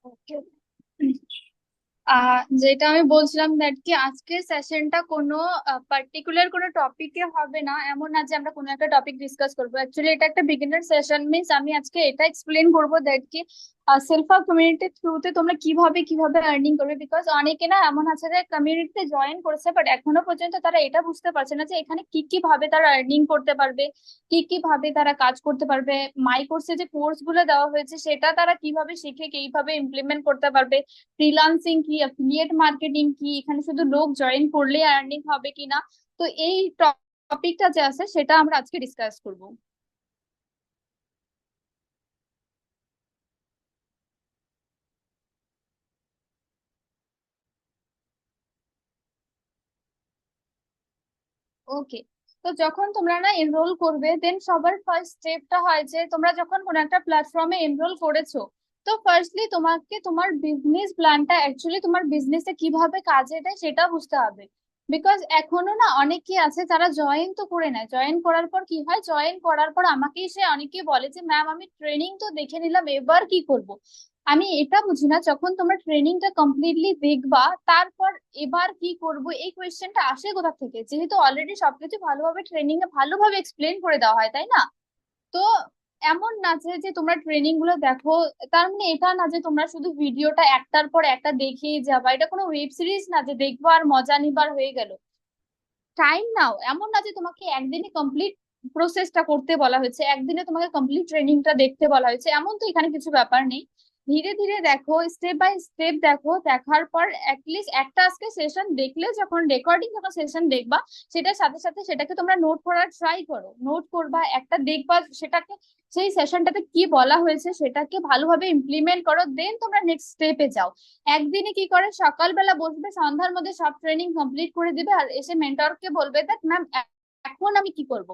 ওকে। যেটা আমি বলছিলাম দ্যাট কি আজকের সেশনটা কোনো পার্টিকুলার কোনো টপিকে হবে না, এমন না যে আমরা কোনো একটা টপিক ডিসকাস করবো। অ্যাকচুয়ালি এটা একটা বিগিনার সেশন, মিন্স আমি আজকে এটা এক্সপ্লেন করবো দ্যাট কি সেলফ হেল্প কমিউনিটির থ্রুতে তোমরা কিভাবে কিভাবে আর্নিং করবে। বিকজ অনেকে না এমন আছে যে কমিউনিটিতে জয়েন করেছে, বাট এখনো পর্যন্ত তারা এটা বুঝতে পারছে না যে এখানে কি কি ভাবে তারা আর্নিং করতে পারবে, কি কি ভাবে তারা কাজ করতে পারবে। মাই কোর্সে যে কোর্স গুলো দেওয়া হয়েছে সেটা তারা কিভাবে শিখে কিভাবে ইমপ্লিমেন্ট করতে পারবে, ফ্রিলান্সিং কি, অ্যাফিলিয়েট মার্কেটিং কি, এখানে শুধু লোক জয়েন করলে আর্নিং হবে কিনা। তো এই টপিকটা যে আছে সেটা আমরা আজকে ডিসকাস করব। ওকে। তো যখন তোমরা না এনরোল করবে, দেন সবার ফার্স্ট স্টেপটা হয় যে তোমরা যখন কোনো একটা প্ল্যাটফর্মে এনরোল করেছো, তো ফার্স্টলি তোমাকে তোমার বিজনেস প্ল্যানটা অ্যাকচুয়ালি তোমার বিজনেসে কিভাবে কাজে দেয় সেটা বুঝতে হবে। বিকজ এখনো না অনেকে আছে তারা জয়েন তো করে নেয়, জয়েন করার পর কি হয়, জয়েন করার পর আমাকেই সে অনেকেই বলে যে ম্যাম আমি ট্রেনিং তো দেখে নিলাম, এবার কি করব। আমি এটা বুঝি না, যখন তোমরা ট্রেনিংটা কমপ্লিটলি দেখবা তারপর এবার কি করব এই কোয়েশ্চেনটা আসে কোথা থেকে, যেহেতু অলরেডি সবকিছু ভালোভাবে ট্রেনিং এ ভালোভাবে এক্সপ্লেন করে দেওয়া হয়, তাই না? তো এমন না যে যে তোমরা ট্রেনিং গুলো দেখো, তার মানে এটা না যে তোমরা শুধু ভিডিওটা একটার পর একটা দেখেই যাবা। এটা কোনো ওয়েব সিরিজ না যে দেখবো আর মজা নিবার হয়ে গেল। টাইম নাও, এমন না যে তোমাকে একদিনে কমপ্লিট প্রসেসটা করতে বলা হয়েছে, একদিনে তোমাকে কমপ্লিট ট্রেনিংটা দেখতে বলা হয়েছে, এমন তো এখানে কিছু ব্যাপার নেই। ধীরে ধীরে দেখো, স্টেপ বাই স্টেপ দেখো, দেখার পর অ্যাটলিস্ট একটা আজকে সেশন দেখলে, যখন রেকর্ডিং যখন সেশন দেখবা সেটার সাথে সাথে সেটাকে তোমরা নোট করার ট্রাই করো, নোট করবা একটা দেখবা সেটাকে, সেই সেশনটাতে কি বলা হয়েছে সেটাকে ভালোভাবে ইমপ্লিমেন্ট করো, দেন তোমরা নেক্সট স্টেপে যাও। একদিনে কি করে, সকালবেলা বসবে, সন্ধ্যার মধ্যে সব ট্রেনিং কমপ্লিট করে দিবে আর এসে মেন্টরকে বলবে দ্যাট ম্যাম এখন আমি কি করব।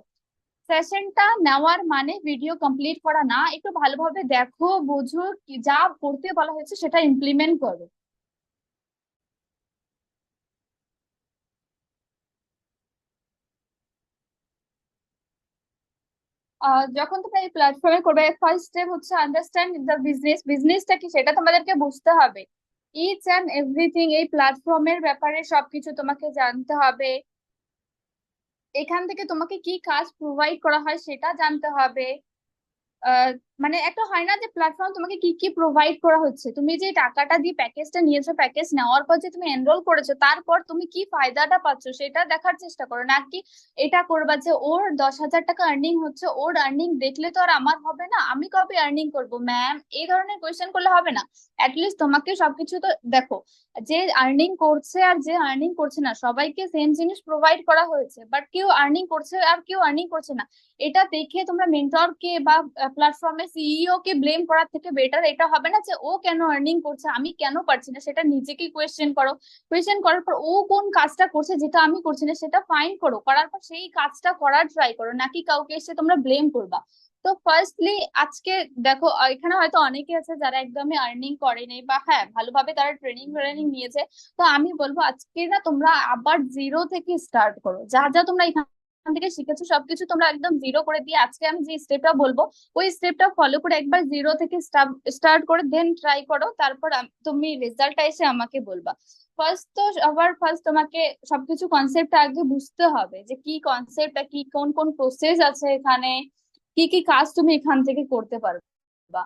সেশনটা নেওয়ার মানে ভিডিও কমপ্লিট করা না, একটু ভালোভাবে দেখো, বোঝো, যা করতে বলা হয়েছে সেটা ইমপ্লিমেন্ট করো। যখন তোমরা এই প্ল্যাটফর্মে করবে, ফার্স্ট স্টেপ হচ্ছে আন্ডারস্ট্যান্ড দ্য বিজনেস, বিজনেসটা কি সেটা তোমাদেরকে বুঝতে হবে। ইচ অ্যান্ড এভরিথিং এই প্ল্যাটফর্মের ব্যাপারে সবকিছু তোমাকে জানতে হবে। এখান থেকে তোমাকে কি কাজ প্রোভাইড করা হয় সেটা জানতে হবে। আহ, মানে একটা হয় না যে প্ল্যাটফর্ম তোমাকে কি কি প্রোভাইড করা হচ্ছে, তুমি যে টাকাটা দিয়ে প্যাকেজটা নিয়েছো, প্যাকেজ নেওয়ার পর যে তুমি এনরোল করেছো তারপর তুমি কি ফায়দাটা পাচ্ছ সেটা দেখার চেষ্টা করো, নাকি এটা করবা যে ওর 10,000 টাকা আর্নিং হচ্ছে, ওর আর্নিং দেখলে তো আর আমার হবে না, আমি কবে আর্নিং করব ম্যাম, এই ধরনের কোয়েশ্চেন করলে হবে না। অ্যাটলিস্ট তোমাকে সবকিছু তো দেখো, যে আর্নিং করছে আর যে আর্নিং করছে না সবাইকে সেম জিনিস প্রোভাইড করা হয়েছে, বাট কেউ আর্নিং করছে আর কেউ আর্নিং করছে না। এটা দেখে তোমরা মেন্টরকে বা প্ল্যাটফর্মের সিইও কে ব্লেম করার থেকে বেটার এটা হবে না যে ও কেন আর্নিং করছে আমি কেন পারছি না, সেটা নিজেকে কোয়েশ্চেন করো। কোয়েশ্চেন করার পর ও কোন কাজটা করছে যেটা আমি করছি না সেটা ফাইন্ড করো, করার পর সেই কাজটা করার ট্রাই করো, নাকি কাউকে এসে তোমরা ব্লেম করবা। তো ফার্স্টলি আজকে দেখো, এখানে হয়তো অনেকে আছে যারা একদমই আর্নিং করেনি বা হ্যাঁ ভালোভাবে তারা ট্রেনিং ট্রেনিং নিয়েছে। তো আমি বলবো আজকে না তোমরা আবার জিরো থেকে স্টার্ট করো, যা যা তোমরা এখান থেকে শিখেছো সবকিছু তোমরা একদম জিরো করে দিয়ে আজকে আমি যে স্টেপটা বলবো ওই স্টেপটা ফলো করে একবার জিরো থেকে স্টার্ট করে দেন ট্রাই করো, তারপর তুমি রেজাল্টটা এসে আমাকে বলবা। ফার্স্ট তো আবার ফার্স্ট তোমাকে সবকিছু কনসেপ্ট আগে বুঝতে হবে যে কি কনসেপ্ট, কি কোন কোন প্রসেস আছে এখানে, কি কি কাজ তুমি এখান থেকে করতে পারবা।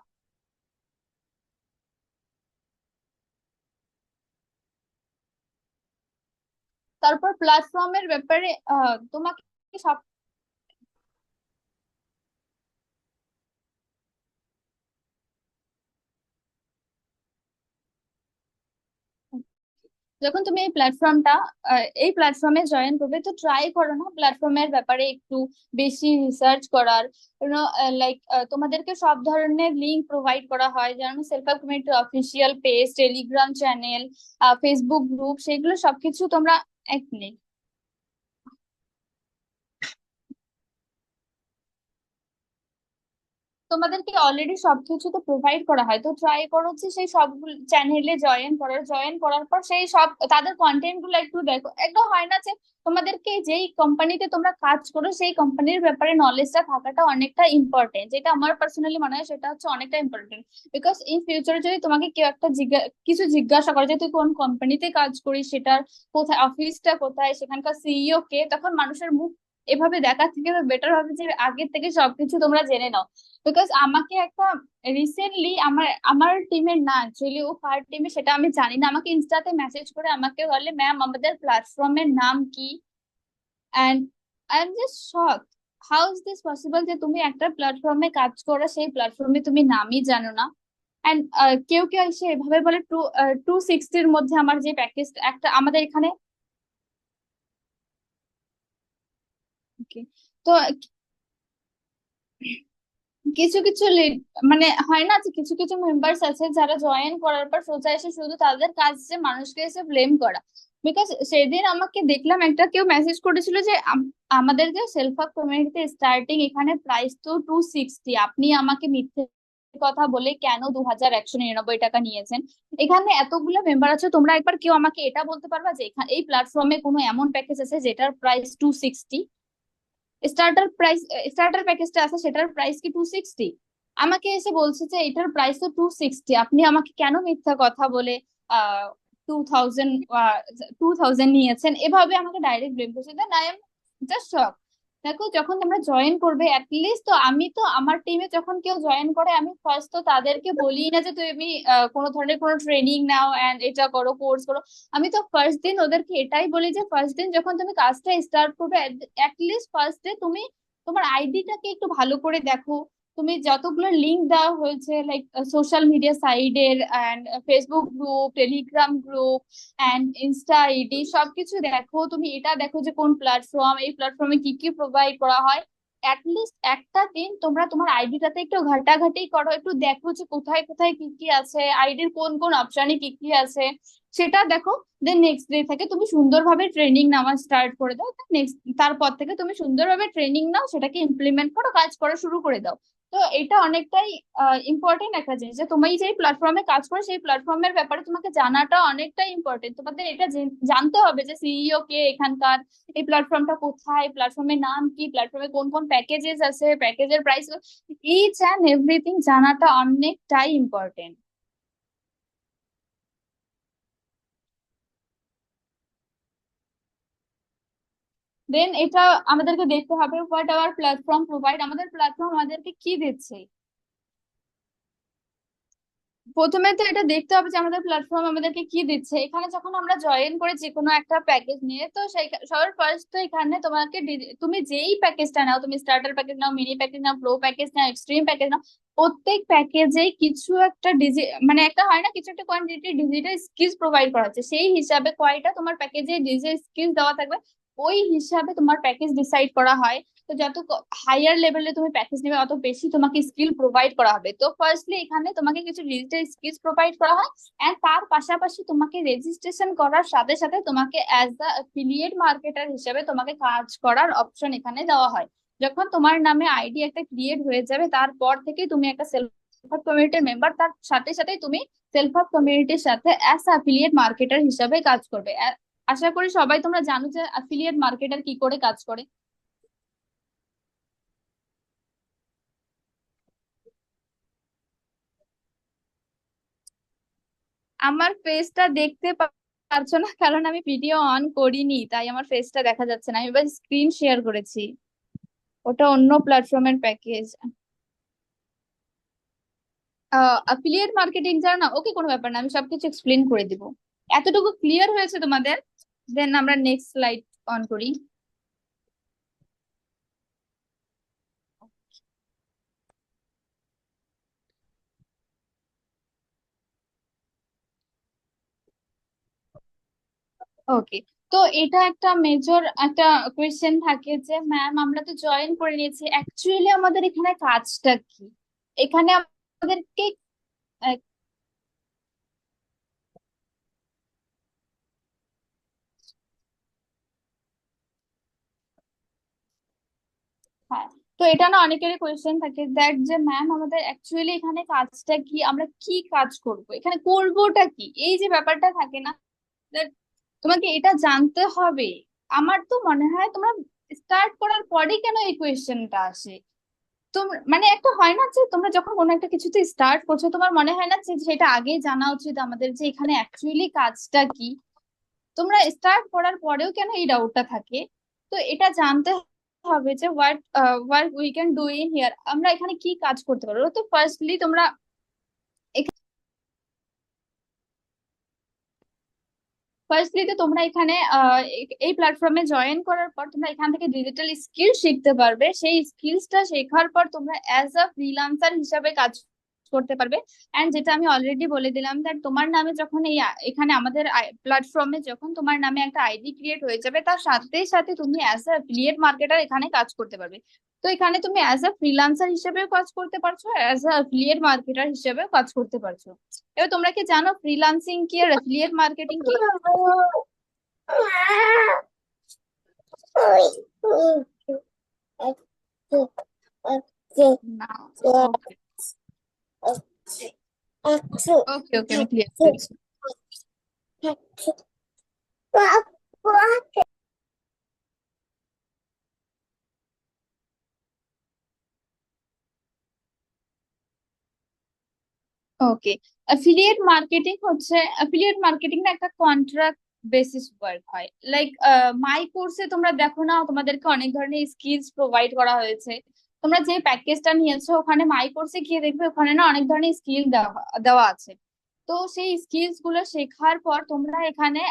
তারপর প্ল্যাটফর্মের ব্যাপারে তোমাকে সব, যখন তুমি এই প্ল্যাটফর্মে জয়েন করবে তো ট্রাই করো না প্ল্যাটফর্মের ব্যাপারে একটু বেশি রিসার্চ করার। লাইক তোমাদেরকে সব ধরনের লিঙ্ক প্রোভাইড করা হয়, যেমন self help community official page, Telegram channel, Facebook group, সেগুলো সবকিছু তোমরা, এক মিনিট। তোমাদেরকে অলরেডি সবকিছু তো প্রোভাইড করা হয়, তো ট্রাই করো যে সেই সবগুলো চ্যানেলে জয়েন করার পর সেই সব তাদের কন্টেন্ট গুলো একটু দেখো। একদম হয় না যে তোমাদেরকে যেই কোম্পানিতে তোমরা কাজ করো সেই কোম্পানির ব্যাপারে নলেজটা থাকাটা অনেকটা ইম্পর্টেন্ট, যেটা আমার পার্সোনালি মনে হয় সেটা হচ্ছে অনেকটা ইম্পর্টেন্ট। বিকজ ইন ফিউচারে যদি তোমাকে কেউ একটা কিছু জিজ্ঞাসা করে যে তুই কোন কোম্পানিতে কাজ করিস, সেটার কোথায়, অফিসটা কোথায়, সেখানকার সিইও কে, তখন মানুষের মুখ এভাবে দেখার থেকে বেটার হবে যে আগের থেকে সবকিছু তোমরা জেনে নাও। বিকজ আমাকে একটা রিসেন্টলি আমার আমার টিমের না, অ্যাকচুয়ালি ও কার টিমে সেটা আমি জানি না, আমাকে ইনস্টাতে মেসেজ করে আমাকে বলে ম্যাম আমাদের প্ল্যাটফর্মের নাম কি। And I am just shock, how is this possible যে তুমি একটা প্ল্যাটফর্মে কাজ করো সেই প্ল্যাটফর্মে তুমি নামই জানো না। অ্যান্ড কেউ কেউ এসে এভাবে বলে 260-র মধ্যে আমার যে প্যাকেজ একটা আমাদের এখানে। Okay, তো কিছু কিছু মানে হয় না যে কিছু কিছু মেম্বার্স আছে যারা জয়েন করার পর সোজা এসে শুধু তাদের কাজ যে মানুষকে এসে ব্লেম করা। বিকজ সেদিন আমাকে দেখলাম একটা কেউ মেসেজ করেছিল যে আমাদের যে সেলফ হেল্প কমিউনিটিতে স্টার্টিং এখানে প্রাইস তো 260, আপনি আমাকে মিথ্যে কথা বলে কেন 2199 টাকা নিয়েছেন। এখানে এতগুলো মেম্বার আছে, তোমরা একবার কেউ আমাকে এটা বলতে পারবা যে এখানে এই প্ল্যাটফর্মে কোনো এমন প্যাকেজ আছে যেটার প্রাইস 260? স্টার্টার প্রাইস, স্টার্টার প্যাকেজটা আছে সেটার প্রাইস কি 260? আমাকে এসে বলছে যে এটার প্রাইস তো 260, আপনি আমাকে কেন মিথ্যা কথা বলে 2000 2000 নিয়েছেন, এভাবে আমাকে ডাইরেক্ট ব্লেম করছে। দেন আই এম জাস্ট শক। দেখো যখন তোমরা জয়েন করবে অ্যাটলিস্ট, তো আমি তো আমার টিমে যখন কেউ জয়েন করে আমি ফার্স্ট তো তাদেরকে বলি না যে তুমি কোনো ধরনের কোনো ট্রেনিং নাও এন্ড এটা করো, কোর্স করো। আমি তো ফার্স্ট দিন ওদেরকে এটাই বলি যে ফার্স্ট দিন যখন তুমি কাজটা স্টার্ট করবে অ্যাটলিস্ট ফার্স্ট ডে তুমি তোমার আইডিটাকে একটু ভালো করে দেখো। তুমি যতগুলো লিংক দেওয়া হয়েছে লাইক সোশ্যাল মিডিয়া সাইডের and Facebook group, Telegram group and insta ID, সবকিছু দেখো। তুমি এটা দেখো যে কোন প্ল্যাটফর্ম, এই প্ল্যাটফর্মে কি কি প্রোভাইড করা হয়। অ্যাটলিস্ট একটা দিন তোমরা তোমার আইডিটাতে একটু ঘাটাঘাটি করো, একটু দেখো যে কোথায় কোথায় কি কি আছে, আইডির কোন কোন অপশনে কি কি আছে সেটা দেখো। দেন নেক্সট ডে থেকে তুমি সুন্দরভাবে ট্রেনিং নেওয়া স্টার্ট করে দাও। নেক্সট তারপর থেকে তুমি সুন্দরভাবে ট্রেনিং নাও, সেটাকে ইমপ্লিমেন্ট করো, কাজ করা শুরু করে দাও। তো এটা অনেকটাই ইম্পর্টেন্ট একটা জিনিস যে তুমি যে প্ল্যাটফর্মে কাজ করো সেই প্ল্যাটফর্মের ব্যাপারে তোমাকে জানাটা অনেকটা ইম্পর্টেন্ট। তোমাদের এটা জানতে হবে যে সিইও কে এখানকার, এই প্ল্যাটফর্মটা কোথায়, প্ল্যাটফর্মের নাম কি, প্ল্যাটফর্মে কোন কোন প্যাকেজেস আছে, প্যাকেজের প্রাইস, ইচ অ্যান্ড এভরিথিং জানাটা অনেকটাই ইম্পর্টেন্ট। দেন এটা আমাদেরকে দেখতে হবে হোয়াট আওয়ার প্ল্যাটফর্ম প্রোভাইড, আমাদের প্ল্যাটফর্ম আমাদেরকে কি দিচ্ছে। প্রথমে তো এটা দেখতে হবে যে আমাদের প্ল্যাটফর্ম আমাদেরকে কি দিচ্ছে। এখানে যখন আমরা জয়েন করে যে কোনো একটা প্যাকেজ নিয়ে, তো সেই সবার ফার্স্ট তো এখানে তোমাকে তুমি যেই প্যাকেজটা নাও, তুমি স্টার্টার প্যাকেজ নাও, মিনি প্যাকেজ নাও, প্রো প্যাকেজ নাও, এক্সট্রিম প্যাকেজ নাও, প্রত্যেক প্যাকেজে কিছু একটা মানে একটা হয় না কিছু একটা কোয়ান্টিটি ডিজিটাল স্কিলস প্রোভাইড করা হচ্ছে, সেই হিসাবে কয়টা তোমার প্যাকেজে ডিজিটাল স্কিলস দেওয়া থাকবে ওই হিসাবে তোমার প্যাকেজ ডিসাইড করা হয়। তো যত হায়ার লেভেলে তুমি প্যাকেজ নেবে অত বেশি তোমাকে স্কিল প্রোভাইড করা হবে। তো ফার্স্টলি এখানে তোমাকে কিছু ডিজিটাল স্কিলস প্রোভাইড করা হয়, এন্ড তার পাশাপাশি তোমাকে রেজিস্ট্রেশন করার সাথে সাথে তোমাকে অ্যাজ দ্য অ্যাফিলিয়েট মার্কেটার হিসেবে তোমাকে কাজ করার অপশন এখানে দেওয়া হয়। যখন তোমার নামে আইডি একটা ক্রিয়েট হয়ে যাবে তারপর থেকে তুমি একটা সেলফ হেল্প কমিউনিটির মেম্বার, তার সাথে সাথে তুমি সেলফ হেল্প কমিউনিটির সাথে অ্যাজ অ্যাফিলিয়েট মার্কেটার হিসেবে কাজ করবে। আশা করি সবাই তোমরা জানো যে অ্যাফিলিয়েট মার্কেটার কি করে কাজ করে। আমার ফেসটা দেখতে পারছো না কারণ আমি ভিডিও অন করিনি, তাই আমার ফেসটা দেখা যাচ্ছে না, আমি এবার স্ক্রিন শেয়ার করেছি। ওটা অন্য প্ল্যাটফর্মের প্যাকেজ। অ্যাফিলিয়েট মার্কেটিং জানো না? ওকে, কোনো ব্যাপার না, আমি সবকিছু এক্সপ্লেন করে দিব। এতটুকু ক্লিয়ার হয়েছে তোমাদের? দেন আমরা নেক্সট স্লাইড অন করি। ওকে, তো এটা একটা মেজর একটা কোয়েশ্চেন থাকে যে ম্যাম আমরা তো জয়েন করে নিয়েছি, অ্যাকচুয়ালি আমাদের এখানে কাজটা কি। এখানে আমাদেরকে হ্যাঁ, তো এটা না অনেকেরই কোয়েশ্চেন থাকে দ্যাট যে ম্যাম আমাদের অ্যাকচুয়ালি এখানে কাজটা কি, আমরা কি কাজ করব, এখানে করবোটা কি, এই যে ব্যাপারটা থাকে না, that তোমাকে এটা জানতে হবে। আমার তো মনে হয় তোমরা স্টার্ট করার পরেই কেন এই কোয়েশ্চেনটা আসে। তোমরা মানে একটা হয় না যে তোমরা যখন কোনো একটা কিছুতে স্টার্ট করছো তোমার মনে হয় না যে সেটা আগেই জানা উচিত আমাদের যে এখানে অ্যাকচুয়ালি কাজটা কি। তোমরা স্টার্ট করার পরেও কেন এই ডাউটটা থাকে। তো এটা জানতে হবে যে what we can do in here, আমরা এখানে কি কাজ করতে পারবো। তো ফার্স্টলি তোমরা তো তোমরা এখানে এই প্ল্যাটফর্মে জয়েন করার পর তোমরা এখান থেকে ডিজিটাল স্কিল শিখতে পারবে। সেই স্কিলসটা শেখার পর তোমরা অ্যাজ আ ফ্রিল্যান্সার হিসাবে কাজ করতে পারবে। এন্ড যেটা আমি অলরেডি বলে দিলাম দ্যাট তোমার নামে যখন এখানে আমাদের প্ল্যাটফর্মে যখন তোমার নামে একটা আইডি ক্রিয়েট হয়ে যাবে তার সাথে সাথে তুমি অ্যাজ আ অ্যাফিলিয়েট মার্কেটার এখানে কাজ করতে পারবে। তো এখানে তুমি অ্যাজ আ ফ্রিল্যান্সার হিসেবেও কাজ করতে পারছো, অ্যাজ আ অ্যাফিলিয়েট মার্কেটার হিসেবেও কাজ করতে পারছো। এবার তোমরা কি জানো ফ্রিল্যান্সিং কি আর অ্যাফিলিয়েট মার্কেটিং কি? না। ওকে, ওকে, ওকে, আমি ক্লিয়ার করেছি। ওকে, অ্যাফিলিয়েট মার্কেটিং না একটা কন্ট্রাক্ট বেসিস ওয়ার্ক হয়। লাইক মাই কোর্সে তোমরা দেখো না তোমাদেরকে অনেক ধরনের স্কিলস প্রোভাইড করা হয়েছে। তোমরা যে প্যাকেজটা নিয়েছো ওখানে মাই কোর্সে গিয়ে দেখবে ওখানে না অনেক ধরনের স্কিল দেওয়া দেওয়া আছে। তো সেই স্কিলস গুলো শেখার পর তোমরা এখানে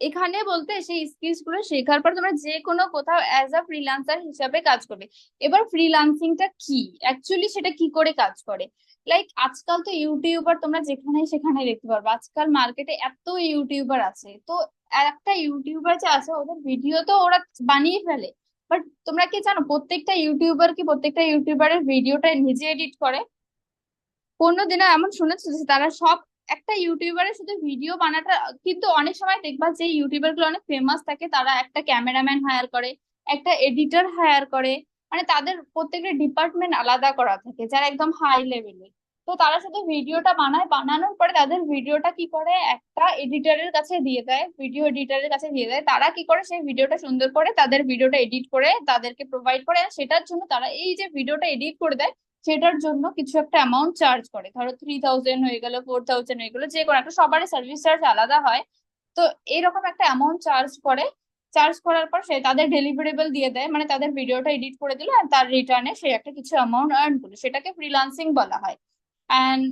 এখানে বলতে সেই স্কিলস গুলো শেখার পর তোমরা যে কোনো কোথাও অ্যাজ আ ফ্রিল্যান্সার হিসাবে কাজ করবে। এবার ফ্রিল্যান্সিংটা কি, অ্যাকচুয়ালি সেটা কি করে কাজ করে। লাইক আজকাল তো ইউটিউবার তোমরা যেখানে সেখানে দেখতে পারবে, আজকাল মার্কেটে এত ইউটিউবার আছে। তো একটা ইউটিউবার যে আছে ওদের ভিডিও তো ওরা বানিয়ে ফেলে, বাট তোমরা কি জানো প্রত্যেকটা ইউটিউবারের ভিডিওটা নিজে এডিট করে? কোনোদিনও এমন শুনেছো যে তারা সব, একটা ইউটিউবারের শুধু ভিডিও বানাটা, কিন্তু অনেক সময় দেখবা যে ইউটিউবার গুলো অনেক ফেমাস থাকে তারা একটা ক্যামেরাম্যান হায়ার করে, একটা এডিটর হায়ার করে, মানে তাদের প্রত্যেকটা ডিপার্টমেন্ট আলাদা করা থাকে যারা একদম হাই লেভেলে। তো তারা শুধু ভিডিওটা বানায়, বানানোর পরে তাদের ভিডিওটা কি করে একটা এডিটরের কাছে দিয়ে দেয়, ভিডিও এডিটরের কাছে দিয়ে দেয়। তারা কি করে সেই ভিডিওটা সুন্দর করে তাদের ভিডিওটা এডিট করে তাদেরকে প্রোভাইড করে, আর সেটার জন্য তারা এই যে ভিডিওটা এডিট করে দেয় সেটার জন্য কিছু একটা অ্যামাউন্ট চার্জ করে, ধরো 3000 হয়ে গেল, 4000 হয়ে গেল, যে কোনো একটা, সবারই সার্ভিস চার্জ আলাদা হয়। তো এইরকম একটা অ্যামাউন্ট চার্জ করে। চার্জ করার পর সে তাদের ডেলিভারেবল দিয়ে দেয়, মানে তাদের ভিডিওটা এডিট করে দিল আর তার রিটার্নে সে একটা কিছু অ্যামাউন্ট আর্ন করলো, সেটাকে ফ্রিল্যান্সিং বলা হয়। অ্যান্ড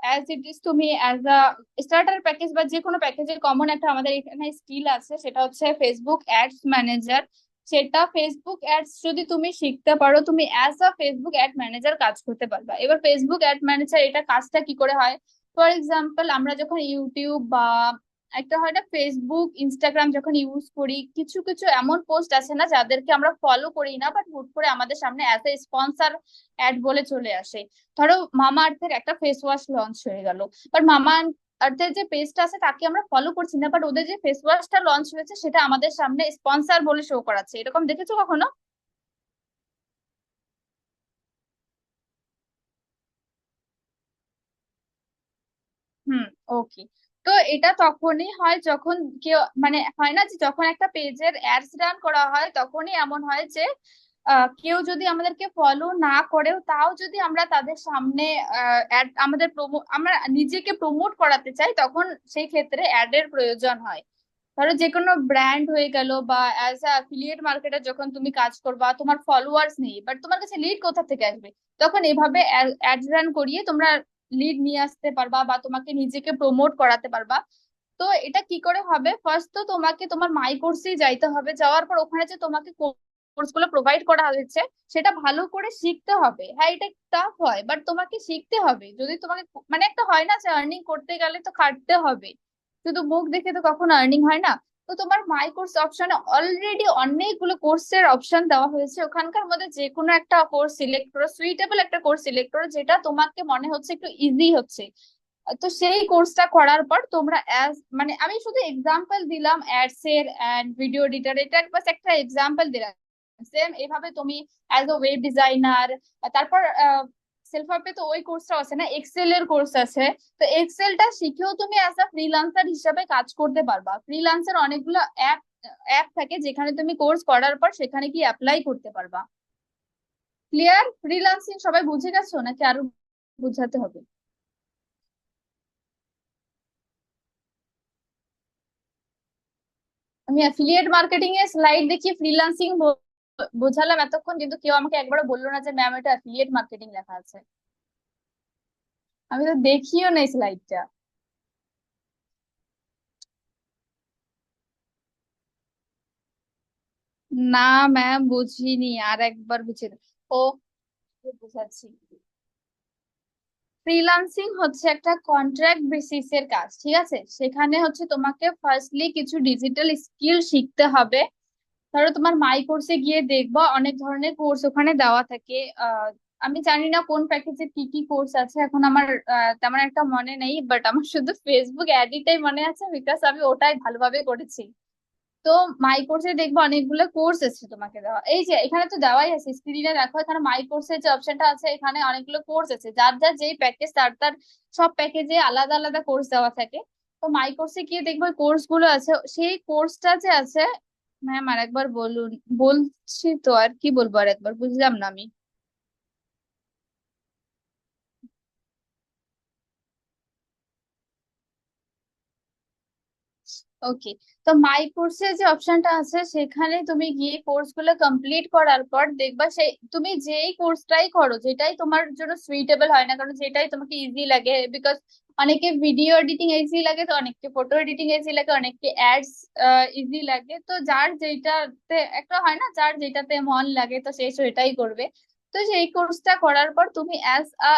অ্যাজ ইট ইজ তুমি অ্যাজ আ স্টার্টার প্যাকেজ বা যে কোনো প্যাকেজের কমন একটা আমাদের এখানে স্কিল আছে, সেটা হচ্ছে ফেসবুক অ্যাডস ম্যানেজার। সেটা ফেসবুক অ্যাডস যদি তুমি শিখতে পারো তুমি as a Facebook ad manager কাজ করতে পারবা। এবার ফেসবুক অ্যাড ম্যানেজার এটা কাজটা কি করে হয়, ফর এক্সাম্পল আমরা যখন ইউটিউব বা একটা হয় না ফেসবুক ইনস্টাগ্রাম যখন ইউজ করি, কিছু কিছু এমন পোস্ট আছে না যাদেরকে আমরা ফলো করি না, বাট হুট করে আমাদের সামনে অ্যাজ এ স্পন্সর অ্যাড বলে চলে আসে। ধরো মামা আর্থের একটা ফেস ওয়াশ লঞ্চ হয়ে গেল, বাট মামা আর্থের যে পেজটা আছে তাকে আমরা ফলো করছি না, বাট ওদের যে ফেস ওয়াশটা লঞ্চ হয়েছে সেটা আমাদের সামনে স্পন্সর বলে শো করাচ্ছে, এরকম দেখেছো কখনো? হুম। ওকে। তো এটা তখনই হয় যখন কেউ, মানে হয় না যে যখন একটা পেজের অ্যাডস রান করা হয় তখনই এমন হয় যে কেউ যদি আমাদেরকে ফলো না করেও তাও যদি আমরা তাদের সামনে আমরা নিজেকে প্রমোট করাতে চাই তখন সেই ক্ষেত্রে অ্যাড এর প্রয়োজন হয়। ধরো যে কোনো ব্র্যান্ড হয়ে গেল বা অ্যাজ আ অ্যাফিলিয়েট মার্কেটার যখন তুমি কাজ করবা তোমার ফলোয়ার্স নেই বাট তোমার কাছে লিড কোথা থেকে আসবে, তখন এভাবে অ্যাড রান করিয়ে তোমরা লিড নিয়ে আসতে পারবা বা তোমাকে নিজেকে প্রমোট করাতে পারবা। তো এটা কি করে হবে, ফার্স্ট তো তোমাকে তোমার মাই কোর্সেই যাইতে হবে, যাওয়ার পর ওখানে যে তোমাকে কোর্স গুলো প্রোভাইড করা হয়েছে সেটা ভালো করে শিখতে হবে। হ্যাঁ এটা টাফ হয় বাট তোমাকে শিখতে হবে, যদি তোমাকে মানে একটা হয় না যে আর্নিং করতে গেলে তো খাটতে হবে, শুধু মুখ দেখে তো কখনো আর্নিং হয় না। তো তোমার মাই কোর্স অপশনে অলরেডি অনেকগুলো কোর্সের অপশন দেওয়া হয়েছে, ওখানকার মধ্যে যে কোনো একটা কোর্স সিলেক্ট করো, সুইটেবল একটা কোর্স সিলেক্ট করো যেটা তোমাকে মনে হচ্ছে একটু ইজি হচ্ছে। তো সেই কোর্সটা করার পর তোমরা মানে আমি শুধু এক্সাম্পল দিলাম অ্যাডস এর এন্ড ভিডিও এডিটর, এটা বাস একটা এক্সাম্পল দিলাম। সেম এইভাবে তুমি অ্যাজ এ ওয়েব ডিজাইনার, তারপর সেলফ হেল্পে তো ওই কোর্সটা আছে না, এক্সেল এর কোর্স আছে। তো এক্সেলটা শিখেও তুমি অ্যাজ আ ফ্রিল্যান্সার হিসাবে কাজ করতে পারবা। ফ্রিল্যান্সার অনেকগুলো অ্যাপ অ্যাপ থাকে যেখানে তুমি কোর্স করার পর সেখানে কি অ্যাপ্লাই করতে পারবা। ক্লিয়ার? ফ্রিল্যান্সিং সবাই বুঝে গেছো নাকি আরো বুঝাতে হবে? আমি অ্যাফিলিয়েট মার্কেটিং এর স্লাইড দেখিয়ে ফ্রিল্যান্সিং বোঝালাম এতক্ষণ, কিন্তু কেউ আমাকে একবারও বললো না যে ম্যাম এটা অ্যাফিলিয়েট মার্কেটিং লেখা আছে। আমি তো দেখিও নাই স্লাইডটা। না ম্যাম বুঝিনি, আর একবার বুঝিয়ে দাও। ও, বুঝাচ্ছি। ফ্রিল্যান্সিং হচ্ছে একটা কন্ট্রাক্ট বেসিস এর কাজ, ঠিক আছে? সেখানে হচ্ছে তোমাকে ফার্স্টলি কিছু ডিজিটাল স্কিল শিখতে হবে। ধরো তোমার মাই কোর্সে গিয়ে দেখবা অনেক ধরনের কোর্স ওখানে দেওয়া থাকে। আহ আমি জানি না কোন প্যাকেজে কি কি কোর্স আছে, এখন আমার তেমন একটা মনে নেই, বাট আমার শুধু ফেসবুক অ্যাডিটাই মনে আছে, বিকজ আমি ওটাই ভালোভাবে করেছি। তো মাই কোর্সে দেখবো অনেকগুলো কোর্স আছে তোমাকে দেওয়া, এই যে এখানে তো দেওয়াই আছে, স্ক্রিনে দেখো এখানে মাই কোর্সের যে অপশনটা আছে এখানে অনেকগুলো কোর্স আছে, যার যার যেই প্যাকেজ তার তার সব প্যাকেজে আলাদা আলাদা কোর্স দেওয়া থাকে। তো মাই কোর্সে গিয়ে দেখবো কোর্স গুলো আছে, সেই কোর্সটা যে আছে। ম্যাম আর একবার বলুন। বলছি তো, আর কি বলবো, আর একবার বুঝলাম না আমি। ওকে। তো মাই কোর্সে যে অপশনটা আছে সেখানে তুমি গিয়ে কোর্স গুলো কমপ্লিট করার পর দেখবা সেই তুমি যেই কোর্সটাই করো, যেটাই তোমার জন্য সুইটেবল হয় না, কারণ যেটাই তোমাকে ইজি লাগে, বিকজ অনেকে ভিডিও এডিটিং ইজি লাগে, তো অনেককে ফটো এডিটিং ইজি লাগে, অনেককে অ্যাডস ইজি লাগে। তো যার যেটাতে একটা হয় না, যার যেটাতে মন লাগে তো সে সেটাই করবে। তো সেই কোর্সটা করার পর তুমি অ্যাজ আ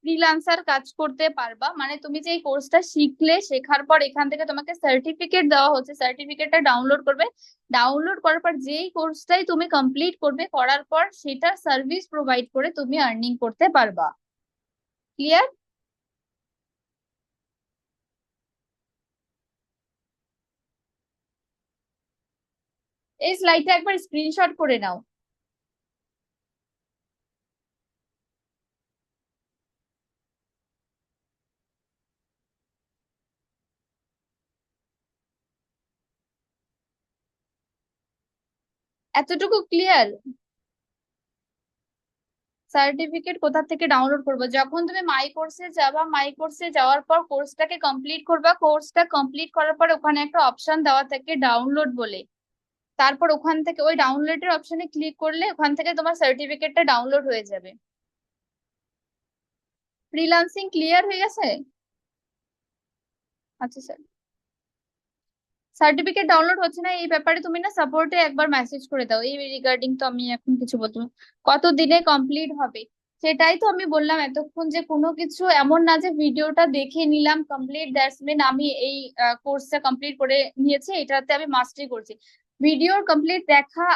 ফ্রিল্যান্সার কাজ করতে পারবা, মানে তুমি যে এই কোর্সটা শিখলে, শেখার পর এখান থেকে তোমাকে সার্টিফিকেট দেওয়া হচ্ছে, সার্টিফিকেটটা ডাউনলোড করবে। ডাউনলোড করার পর যেই কোর্সটাই তুমি কমপ্লিট করবে, করার পর সেটার সার্ভিস প্রোভাইড করে তুমি আর্নিং করতে পারবা। ক্লিয়ার? এই স্লাইডটা একবার স্ক্রিনশট করে নাও। এতটুকু ক্লিয়ার? সার্টিফিকেট কোথা থেকে ডাউনলোড করবো? যখন তুমি মাই কোর্সে যাবা, মাই কোর্সে যাওয়ার পর কোর্সটাকে কমপ্লিট করবা, কোর্সটা কমপ্লিট করার পর ওখানে একটা অপশন দেওয়া থাকে ডাউনলোড বলে। তারপর ওখান থেকে ওই ডাউনলোডের অপশনে ক্লিক করলে ওখান থেকে তোমার সার্টিফিকেটটা ডাউনলোড হয়ে যাবে। ফ্রিল্যান্সিং ক্লিয়ার হয়ে গেছে? আচ্ছা স্যার। সার্টিফিকেট ডাউনলোড হচ্ছে না এই ব্যাপারে তুমি না সাপোর্টে একবার মেসেজ করে দাও, এই রিগার্ডিং তো আমি এখন কিছু বলতে পারবো না। কত দিনে কমপ্লিট হবে? সেটাই তো আমি বললাম এতক্ষণ, যে কোনো কিছু এমন না যে ভিডিওটা দেখে নিলাম কমপ্লিট দ্যাটস মিন আমি এই কোর্সটা কমপ্লিট করে নিয়েছি, এটাতে আমি মাস্টারি করছি। ভিডিওর কমপ্লিট দেখা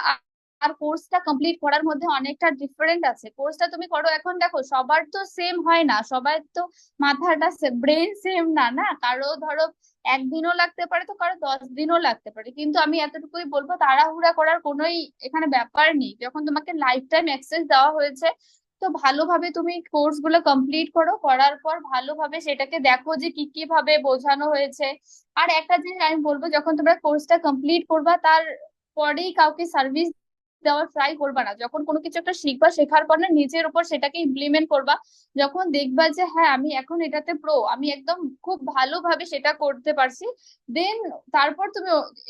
আর কোর্সটা কমপ্লিট করার মধ্যে অনেকটা ডিফারেন্ট আছে। কোর্সটা তুমি করো, এখন দেখো সবার তো সেম হয় না, সবার তো মাথাটা ব্রেন সেম না, না কারো ধরো একদিনও লাগতে পারে, তো কারো 10 দিনও লাগতে পারে, কিন্তু আমি এতটুকুই বলবো তাড়াহুড়া করার কোনোই এখানে ব্যাপার নেই। যখন তোমাকে লাইফ টাইম অ্যাক্সেস দেওয়া হয়েছে, তো ভালোভাবে তুমি কোর্স গুলো কমপ্লিট করো, করার পর ভালোভাবে সেটাকে দেখো যে কি কি ভাবে বোঝানো হয়েছে। আর একটা জিনিস আমি বলবো, যখন তোমরা কোর্সটা কমপ্লিট করবা তার পরেই কাউকে সার্ভিস দেওয়ার ট্রাই করবা না। যখন কোনো কিছু একটা শিখবা, শেখার পর না নিজের উপর সেটাকে ইমপ্লিমেন্ট করবা। যখন দেখবা যে হ্যাঁ আমি এখন এটাতে প্রো, আমি একদম খুব ভালোভাবে সেটা করতে পারছি, দেন তারপর তুমি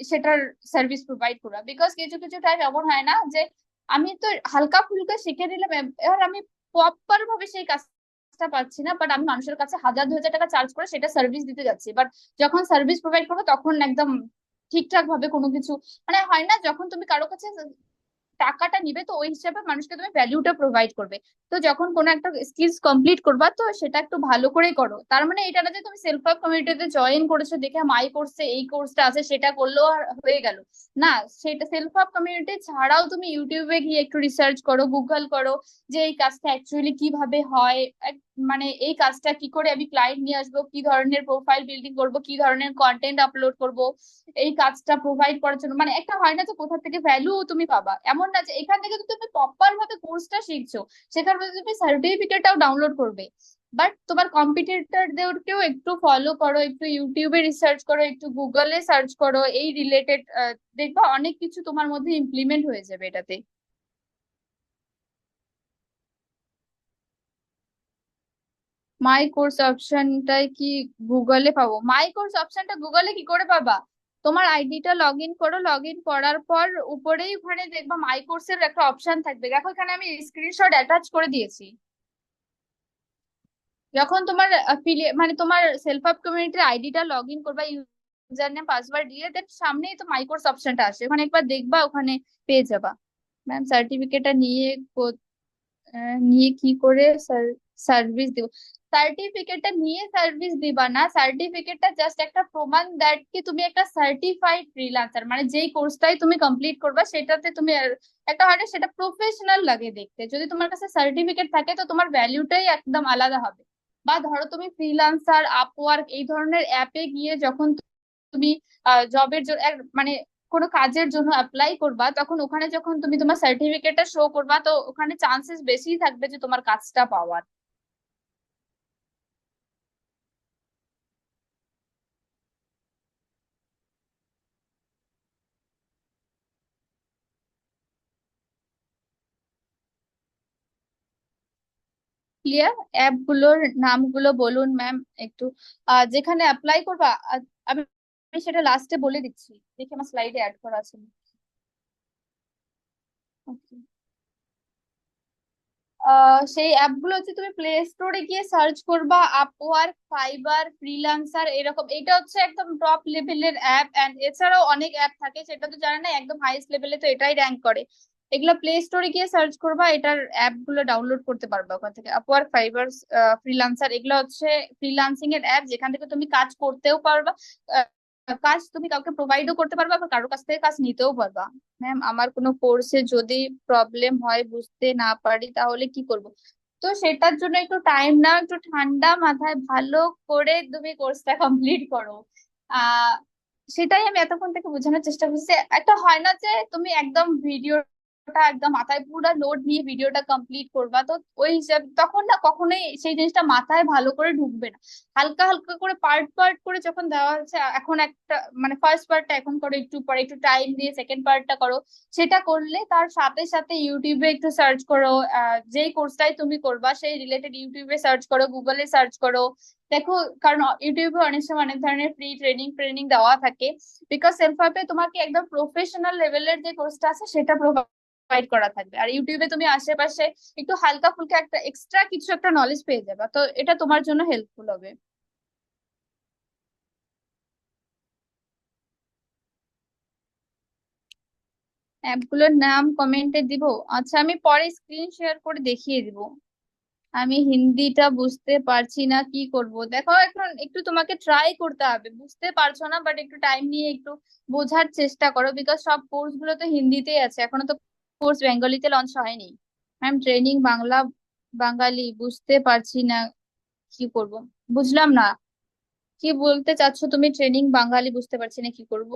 সেটার সার্ভিস প্রোভাইড করবা। বিকজ কিছু কিছু টাইম এমন হয় না যে আমি তো হালকা ফুলকা শিখে নিলাম, এবার আমি প্রপার ভাবে সেই কাজটা পাচ্ছি না, বাট আমি মানুষের কাছে 1000 2000 টাকা চার্জ করে সেটা সার্ভিস দিতে যাচ্ছি, বাট যখন সার্ভিস প্রোভাইড করবো তখন একদম ঠিকঠাক ভাবে কোনো কিছু, মানে হয় না, যখন তুমি কারো কাছে টাকাটা নিবে তো ওই হিসাবে মানুষকে তুমি ভ্যালুটা প্রোভাইড করবে। তো যখন কোনো একটা স্কিলস কমপ্লিট করবা তো সেটা একটু ভালো করেই করো। তার মানে এটা না যে তুমি সেলফ হেল্প কমিউনিটিতে জয়েন করেছো দেখে মাই কোর্সে এই কোর্সটা আছে সেটা করলেও আর হয়ে গেল না। সেটা সেলফ হেল্প কমিউনিটি ছাড়াও তুমি ইউটিউবে গিয়ে একটু রিসার্চ করো, গুগল করো, যে এই কাজটা অ্যাকচুয়ালি কিভাবে হয়, মানে এই কাজটা কি করে আমি ক্লায়েন্ট নিয়ে আসবো, কি ধরনের প্রোফাইল বিল্ডিং করব, কি ধরনের কন্টেন্ট আপলোড করব এই কাজটা প্রোভাইড করার জন্য। মানে একটা হয় না যে কোথা থেকে ভ্যালু তুমি পাবা, এমন এমন না যে এখান থেকে তো তুমি প্রপার ভাবে কোর্সটা শিখছো, সেখান থেকে তুমি সার্টিফিকেটটাও ডাউনলোড করবে। বাট তোমার কম্পিটিটরদেরকেও একটু ফলো করো, একটু ইউটিউবে রিসার্চ করো, একটু গুগলে সার্চ করো এই রিলেটেড, দেখবা অনেক কিছু তোমার মধ্যে ইমপ্লিমেন্ট হয়ে যাবে এটাতে। মাই কোর্স অপশনটাই কি গুগলে পাবো? মাই কোর্স অপশনটা গুগলে কি করে পাবা? তোমার আইডিটা লগ ইন করো, লগ ইন করার পর উপরেই ওখানে দেখবা মাই কোর্সের একটা অপশন থাকবে, দেখো এখানে আমি স্ক্রিনশট অ্যাটাচ করে দিয়েছি। যখন তোমার মানে তোমার সেলফ হেল্প কমিউনিটির আইডিটা লগ ইন করবা, ইউজার নেম পাসওয়ার্ড দিয়ে, দেন সামনেই তো মাই কোর্স অপশনটা আসে, ওখানে একবার দেখবা, ওখানে পেয়ে যাবা। ম্যাম সার্টিফিকেটটা নিয়ে নিয়ে কি করে সার্ভিস দিব? সার্টিফিকেটটা নিয়ে সার্ভিস দিবা না, সার্টিফিকেটটা জাস্ট একটা প্রমাণ দ্যাট কি তুমি একটা সার্টিফাইড ফ্রিল্যান্সার, মানে যেই কোর্সটাই তুমি কমপ্লিট করবা সেটাতে তুমি একটা হয় না, সেটা প্রফেশনাল লাগে দেখতে, যদি তোমার কাছে সার্টিফিকেট থাকে তো তোমার ভ্যালুটাই একদম আলাদা হবে। বা ধরো তুমি ফ্রিল্যান্সার, আপওয়ার্ক এই ধরনের অ্যাপে গিয়ে যখন তুমি জবের জন্য মানে কোনো কাজের জন্য অ্যাপ্লাই করবা, তখন ওখানে যখন তুমি তোমার সার্টিফিকেটটা শো করবা, তো ওখানে চান্সেস বেশি থাকবে যে তোমার কাজটা পাওয়ার। ক্লিয়ার? অ্যাপ গুলোর নামগুলো বলুন ম্যাম একটু, যেখানে অ্যাপ্লাই করবা। আমি আমি সেটা লাস্টে বলে দিচ্ছি, দেখি আমার স্লাইডে অ্যাড করা আছে। Okay. সেই অ্যাপগুলো হচ্ছে তুমি প্লে স্টোরে গিয়ে সার্চ করবা, আপওয়ার্ক, ফাইবার, ফ্রিল্যান্সার এরকম, এটা হচ্ছে একদম টপ লেভেলের অ্যাপ। এন্ড এছাড়াও অনেক অ্যাপ থাকে, সেটা তো জানা না, একদম হাইস্ট লেভেলে তো এটাই র্যাঙ্ক করে। এগুলো প্লে স্টোরে গিয়ে সার্চ করবা, এটার অ্যাপ গুলো ডাউনলোড করতে পারবা ওখান থেকে। আপওয়ার্ক, ফাইবার, ফ্রিল্যান্সার এগুলো হচ্ছে ফ্রিল্যান্সিং এর অ্যাপ, যেখান থেকে তুমি কাজ করতেও পারবা, কাজ তুমি কাউকে প্রোভাইডও করতে পারবা, বা কারোর কাছ থেকে কাজ নিতেও পারবা। ম্যাম আমার কোনো কোর্সে যদি প্রবলেম হয়, বুঝতে না পারি, তাহলে কি করব? তো সেটার জন্য একটু টাইম নাও, একটু ঠান্ডা মাথায় ভালো করে তুমি কোর্সটা কমপ্লিট করো। আহ সেটাই আমি এতক্ষণ থেকে বোঝানোর চেষ্টা করছি। একটা হয় না যে তুমি একদম ভিডিওটা একদম মাথায় পুরো লোড নিয়ে ভিডিওটা কমপ্লিট করবা, তো ওই হিসাব তখন না কখনোই সেই জিনিসটা মাথায় ভালো করে ঢুকবে না। হালকা হালকা করে পার্ট পার্ট করে যখন দেওয়া হচ্ছে, এখন একটা মানে ফার্স্ট পার্টটা এখন করো, একটু পরে একটু টাইম দিয়ে সেকেন্ড পার্টটা করো। সেটা করলে তার সাথে সাথে ইউটিউবে একটু সার্চ করো, যেই কোর্সটাই তুমি করবা সেই রিলেটেড ইউটিউবে সার্চ করো, গুগলে সার্চ করো। দেখো, কারণ ইউটিউবে অনেক সময় অনেক ধরনের ফ্রি ট্রেনিং ট্রেনিং দেওয়া থাকে, বিকজ সেলফ হেল্পে তোমাকে একদম প্রফেশনাল লেভেলের যে কোর্সটা আছে সেটা প্রোভাইড করা থাকবে, আর ইউটিউবে তুমি আশেপাশে একটু হালকা ফুলকা একটা এক্সট্রা কিছু একটা নলেজ পেয়ে যাবে, তো এটা তোমার জন্য হেল্পফুল হবে। অ্যাপগুলোর নাম কমেন্টে দিব। আচ্ছা আমি পরে স্ক্রিন শেয়ার করে দেখিয়ে দিব। আমি হিন্দিটা বুঝতে পারছি না, কি করব? দেখো এখন একটু তোমাকে ট্রাই করতে হবে, বুঝতে পারছো না বাট একটু টাইম নিয়ে একটু বোঝার চেষ্টা করো, বিকজ সব কোর্স গুলো তো হিন্দিতেই আছে, এখনো তো কোর্স বেঙ্গলিতে লঞ্চ হয়নি। ম্যাম ট্রেনিং বাংলা, বাঙালি বুঝতে পারছি না, কি করব? বুঝলাম না, কি বলতে চাচ্ছো তুমি? ট্রেনিং বাঙালি বুঝতে পারছি না, কি করব?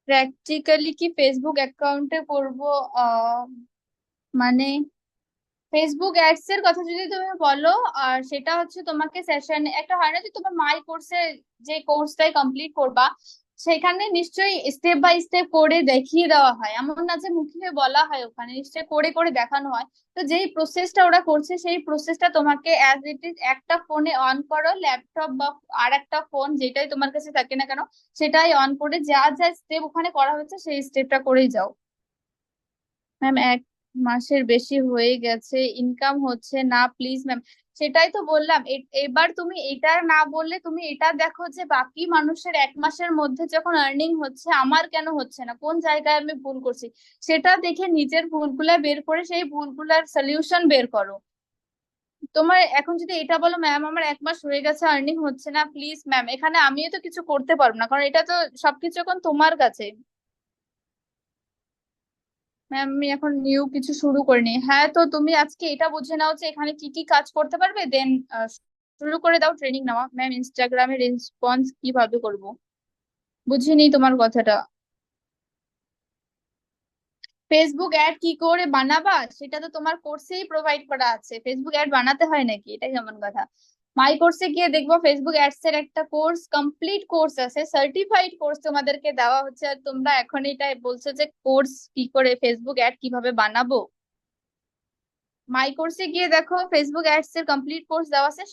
প্র্যাকটিক্যালি কি ফেসবুক অ্যাকাউন্টে করব? আহ মানে ফেসবুক অ্যাডস এর কথা যদি তুমি বলো, আর সেটা হচ্ছে তোমাকে সেশন একটা হয় না যে তোমার মাই কোর্সে যে কোর্সটাই কমপ্লিট করবা, সেখানে নিশ্চয়ই স্টেপ বাই স্টেপ করে দেখিয়ে দেওয়া হয়, এমন না যে মুখে বলা হয়, ওখানে নিশ্চয়ই করে করে দেখানো হয়। তো যেই প্রসেসটা ওরা করছে সেই প্রসেসটা তোমাকে অ্যাজ ইট ইজ একটা ফোনে অন করো, ল্যাপটপ বা আর একটা ফোন যেটাই তোমার কাছে থাকে না কেন, সেটাই অন করে যা যা স্টেপ ওখানে করা হচ্ছে সেই স্টেপটা করেই যাও। ম্যাম 1 মাসের বেশি হয়ে গেছে, ইনকাম হচ্ছে না প্লিজ ম্যাম। সেটাই তো বললাম, এবার তুমি এটা না বললে তুমি এটা দেখো যে বাকি মানুষের 1 মাসের মধ্যে যখন আর্নিং হচ্ছে, আমার কেন হচ্ছে না, কোন জায়গায় আমি ভুল করছি, সেটা দেখে নিজের ভুলগুলা বের করে সেই ভুলগুলার সলিউশন বের করো। তোমার এখন যদি এটা বলো ম্যাম আমার 1 মাস হয়ে গেছে আর্নিং হচ্ছে না, প্লিজ ম্যাম এখানে আমিও তো কিছু করতে পারবো না, কারণ এটা তো সবকিছু এখন তোমার কাছে। ম্যাম আমি এখন নিউ কিছু শুরু করিনি। হ্যাঁ তো তুমি আজকে এটা বুঝে নাও যে এখানে কি কি কাজ করতে পারবে, দেন শুরু করে দাও ট্রেনিং নেওয়া। ম্যাম ইনস্টাগ্রামে রেসপন্স কিভাবে করব? বুঝিনি তোমার কথাটা। ফেসবুক অ্যাড কি করে বানাবা সেটা তো তোমার কোর্সেই প্রোভাইড করা আছে, ফেসবুক অ্যাড বানাতে হয় নাকি? এটাই কেমন কথা? মাই কোর্সে গিয়ে দেখবো ফেসবুক অ্যাডস এর একটা কোর্স, কমপ্লিট কোর্স আছে, সার্টিফাইড কোর্স তোমাদেরকে দেওয়া হচ্ছে, আর তোমরা এখন এটা বলছো যে কোর্স কি করে ফেসবুক অ্যাড কিভাবে বানাবো। মাই কোর্সে গিয়ে দেখো ফেসবুক অ্যাডস এর কমপ্লিট কোর্স দেওয়া আছে,